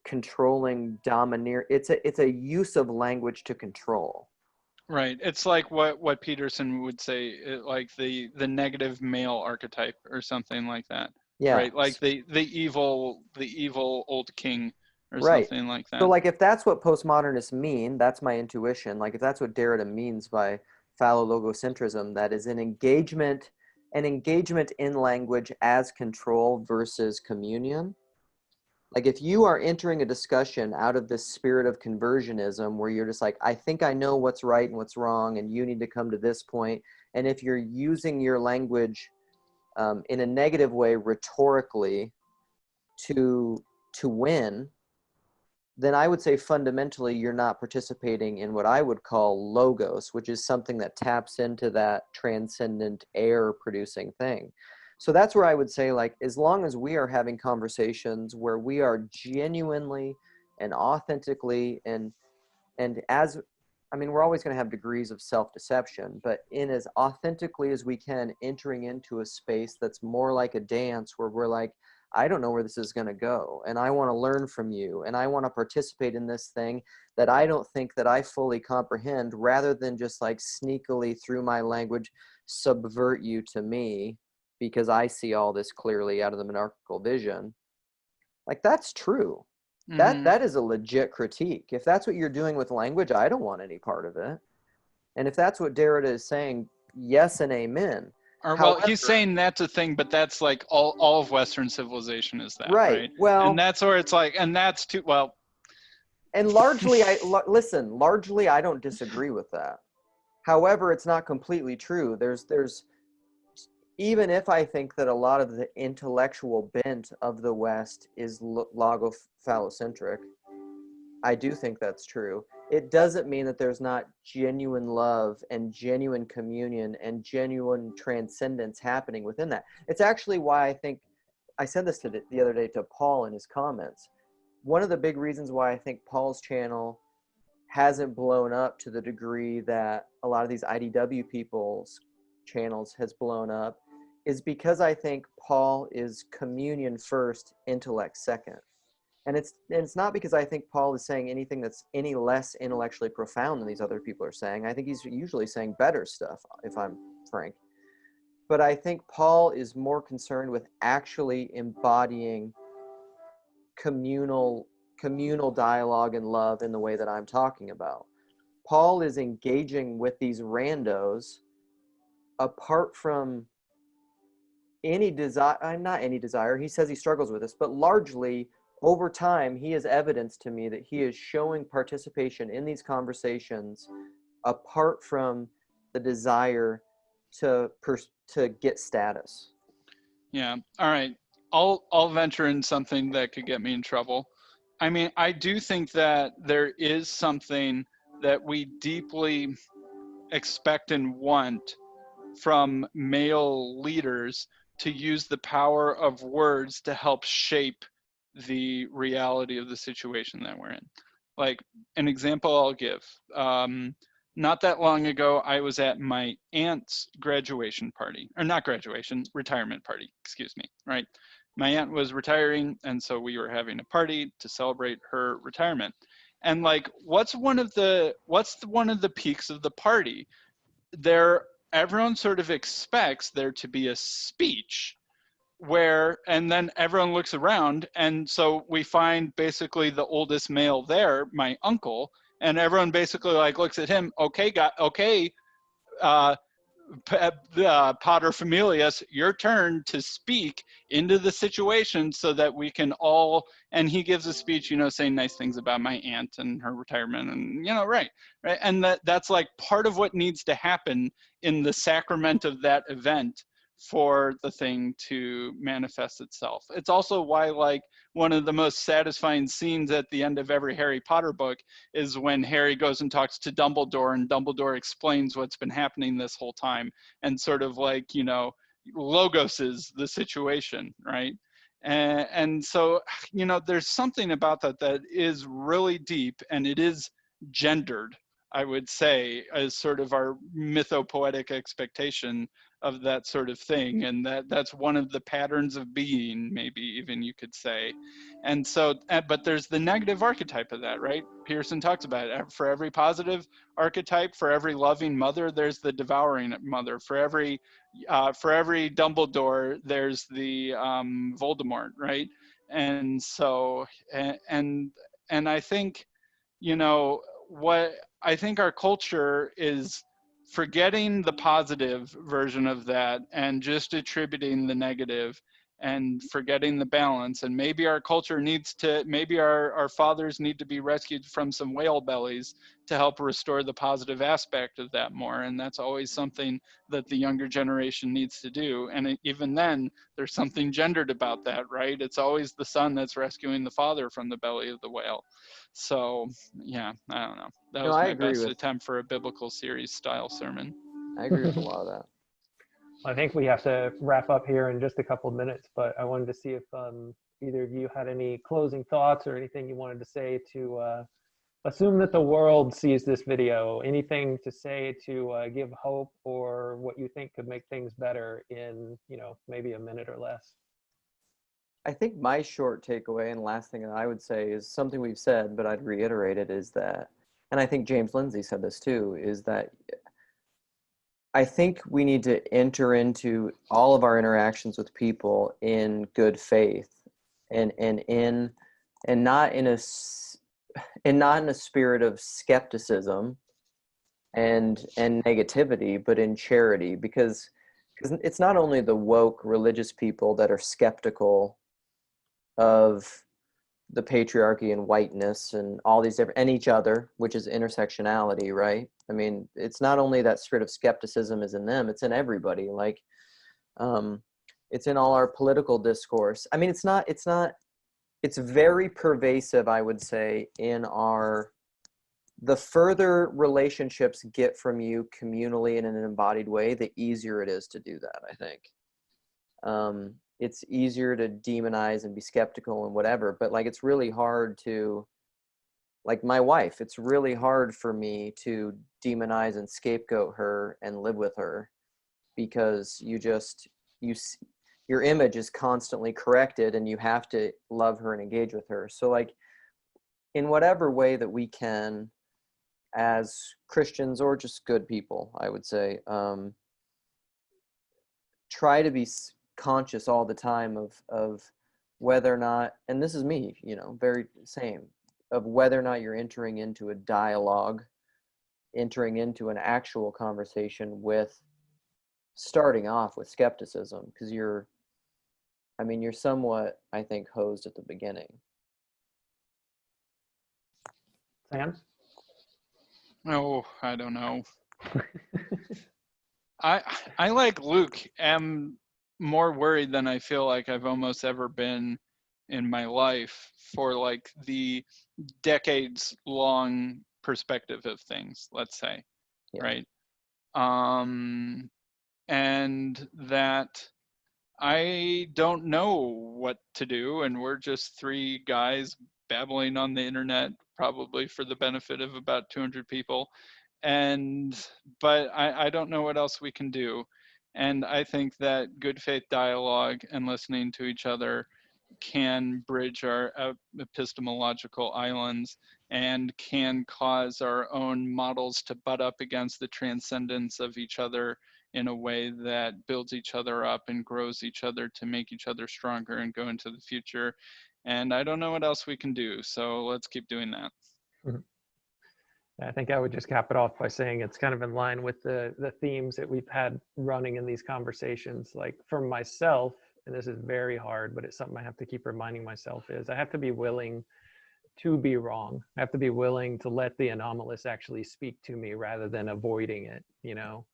controlling domineer. It's a use of language to control. Right. It's like what Peterson would say, like the negative male archetype or something like that. Yeah. Right. Like the evil old king or Right. something like that. So like if that's what postmodernists mean, that's my intuition. Like if that's what Derrida means by fallow logocentrism, that is an engagement in language as control versus communion. Like if you are entering a discussion out of this spirit of conversionism where you're just like, I think I know what's right and what's wrong, and you need to come to this point. And if you're using your language in a negative way rhetorically to win, then I would say fundamentally you're not participating in what I would call logos, which is something that taps into that transcendent air producing thing. So that's where I would say, like, as long as we are having conversations where we are genuinely and authentically and as, I mean, we're always going to have degrees of self-deception, but in as authentically as we can, entering into a space that's more like a dance where we're like, I don't know where this is going to go, and I want to learn from you, and I want to participate in this thing that I don't think that I fully comprehend, rather than just like sneakily through my language subvert you to me because I see all this clearly out of the monarchical vision. Like, that's true. That is a legit critique. If that's what you're doing with language, I don't want any part of it. And if that's what Derrida is saying, yes and amen. Or, well, he's saying that's a thing, but that's like all of Western civilization is that, right? Well, and that's where it's like, and that's too, well. And largely, largely I don't disagree with that. However, it's not completely true. There's even if I think that a lot of the intellectual bent of the West is logophallocentric, I do think that's true. It doesn't mean that there's not genuine love and genuine communion and genuine transcendence happening within that. It's actually why I think, I said this the other day to Paul in his comments, one of the big reasons why I think Paul's channel hasn't blown up to the degree that a lot of these IDW people's channels has blown up is because I think Paul is communion first, intellect second. And it's not because I think Paul is saying anything that's any less intellectually profound than these other people are saying. I think he's usually saying better stuff, if I'm frank. But I think Paul is more concerned with actually embodying communal dialogue and love in the way that I'm talking about. Paul is engaging with these randos apart from any desire, not any desire, he says he struggles with this, but largely over time, he has evidenced to me that he is showing participation in these conversations apart from the desire to get status. Yeah. All right. I'll venture in something that could get me in trouble. I mean, I do think that there is something that we deeply expect and want from male leaders to use the power of words to help shape the reality of the situation that we're in. Like, an example I'll give. Not that long ago, I was at my aunt's graduation party, or not graduation, retirement party, excuse me, right? My aunt was retiring, and so we were having a party to celebrate her retirement. And like, what's one of the peaks of the party? Everyone sort of expects there to be a speech and then everyone looks around, and so we find basically the oldest male there, my uncle, and everyone basically like looks at him, Pater Familias, your turn to speak into the situation so that we can all, and he gives a speech, saying nice things about my aunt and her retirement, and right, and that's like part of what needs to happen in the sacrament of that event for the thing to manifest itself. It's also why, like, one of the most satisfying scenes at the end of every Harry Potter book is when Harry goes and talks to Dumbledore, and Dumbledore explains what's been happening this whole time and sort of like, logoses the situation, right? And so, there's something about that is really deep, and it is gendered, I would say, as sort of our mythopoetic expectation of that sort of thing, and that's one of the patterns of being, maybe even you could say. And so, but there's the negative archetype of that, right? Pearson talks about it. For every positive archetype, for every loving mother, there's the devouring mother. For every Dumbledore, there's the Voldemort, right? And so, and I think, you know, what I think our culture is forgetting the positive version of that and just attributing the negative and forgetting the balance. And maybe our culture needs to, maybe our fathers need to be rescued from some whale bellies to help restore the positive aspect of that more. And that's always something that the younger generation needs to do. And even then, there's something gendered about that, right? It's always the son that's rescuing the father from the belly of the whale. So yeah, I don't know. That No, was I my agree best with attempt for a biblical series style sermon. I agree with a lot of that. I think we have to wrap up here in just a couple of minutes, but I wanted to see if either of you had any closing thoughts or anything you wanted to say to assume that the world sees this video. Anything to say to give hope or what you think could make things better in, you know, maybe a minute or less. I think my short takeaway and last thing that I would say is something we've said, but I'd reiterate it, is that, and I think James Lindsay said this too, is that I think we need to enter into all of our interactions with people in good faith and not in a spirit of skepticism and negativity, but in charity, because it's not only the woke religious people that are skeptical of the patriarchy and whiteness and all these different, and each other, which is intersectionality, right? I mean, it's not only that spirit of skepticism is in them, it's in everybody. Like, it's in all our political discourse. I mean, it's very pervasive, I would say, in the further relationships get from you communally and in an embodied way, the easier it is to do that, I think. It's easier to demonize and be skeptical and whatever, but like, it's really hard to, like my wife, it's really hard for me to demonize and scapegoat her and live with her, because your image is constantly corrected and you have to love her and engage with her. So like, in whatever way that we can as Christians or just good people, I would say, try to be conscious all the time of whether or not, and this is me, you know, very same, of whether or not you're entering into a dialogue, entering into an actual conversation with, starting off with skepticism, because you're somewhat, I think, hosed at the beginning. Sam? Oh, I don't know. I like Luke, am more worried than I feel like I've almost ever been in my life for like the decades long perspective of things, let's say. Yeah. Right. And that I don't know what to do, and we're just three guys babbling on the internet, probably for the benefit of about 200 people. But I don't know what else we can do. And I think that good faith dialogue and listening to each other can bridge our epistemological islands and can cause our own models to butt up against the transcendence of each other in a way that builds each other up and grows each other to make each other stronger and go into the future. And I don't know what else we can do, so let's keep doing that. Mm-hmm. I think I would just cap it off by saying it's kind of in line with the themes that we've had running in these conversations. Like for myself, and this is very hard, but it's something I have to keep reminding myself, is I have to be willing to be wrong. I have to be willing to let the anomalous actually speak to me rather than avoiding it, you know?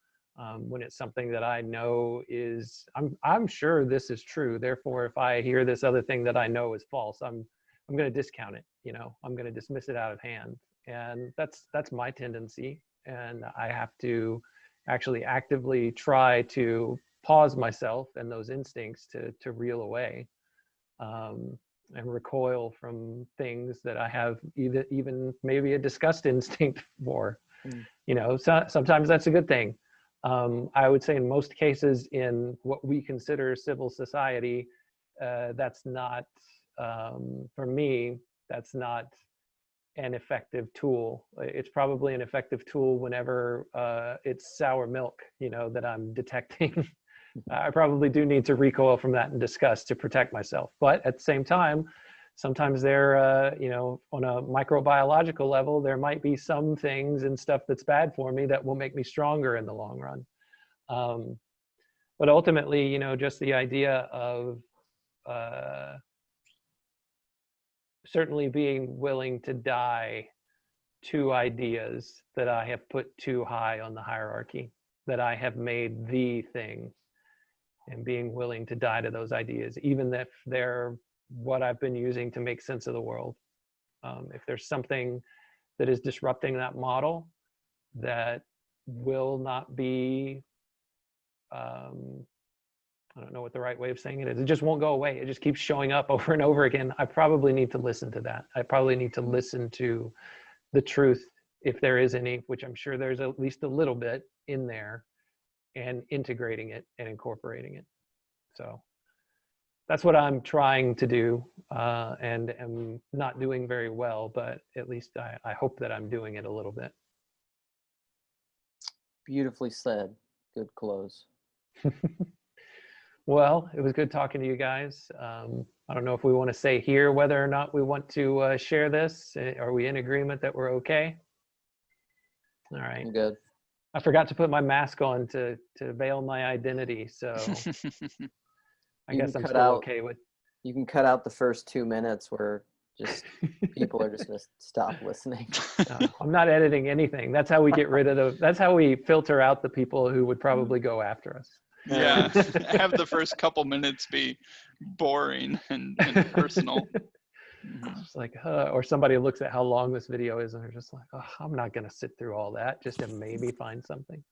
When it's something that I know is, I'm sure this is true. Therefore, if I hear this other thing that I know is false, I'm going to discount it, you know? I'm going to dismiss it out of hand. And that's my tendency. And I have to actually actively try to pause myself and those instincts to reel away and recoil from things that I have even maybe a disgust instinct for. You know, so, sometimes that's a good thing. I would say in most cases in what we consider civil society, that's not, for me, that's not an effective tool. It's probably an effective tool whenever it's sour milk, you know, that I'm detecting I probably do need to recoil from that and discuss to protect myself. But at the same time, sometimes there, you know, on a microbiological level, there might be some things and stuff that's bad for me that will make me stronger in the long run. But ultimately, you know, just the idea of certainly being willing to die to ideas that I have put too high on the hierarchy, that I have made the thing, and being willing to die to those ideas, even if they're what I've been using to make sense of the world. If there's something that is disrupting that model that will not be, I don't know what the right way of saying it is. It just won't go away. It just keeps showing up over and over again. I probably need to listen to that. I probably need to listen to the truth, if there is any, which I'm sure there's at least a little bit in there, and integrating it and incorporating it. So that's what I'm trying to do, and am not doing very well, but at least I hope that I'm doing it a little bit. Beautifully said. Good close. Well, it was good talking to you guys. I don't know if we want to say here whether or not we want to share this. Are we in agreement that we're okay? All right. I'm good. I forgot to put my mask on to veil my identity, so I You guess can I'm cut still out- okay with. You can cut out the first 2 minutes where just people are just going to stop listening. No, I'm not editing anything. That's how we get rid of that's how we filter out the people who would probably go after us. Yeah, have the first couple minutes be boring and personal. It's like, or somebody looks at how long this video is and they're just like, oh, I'm not going to sit through all that just to maybe find something.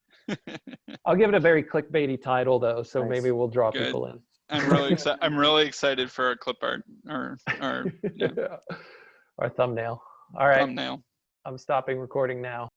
I'll give it a very clickbaity title though, so Nice. maybe we'll draw Good. people in. I'm really excited for our clip art or Our thumbnail. All right, thumbnail. I'm stopping recording now.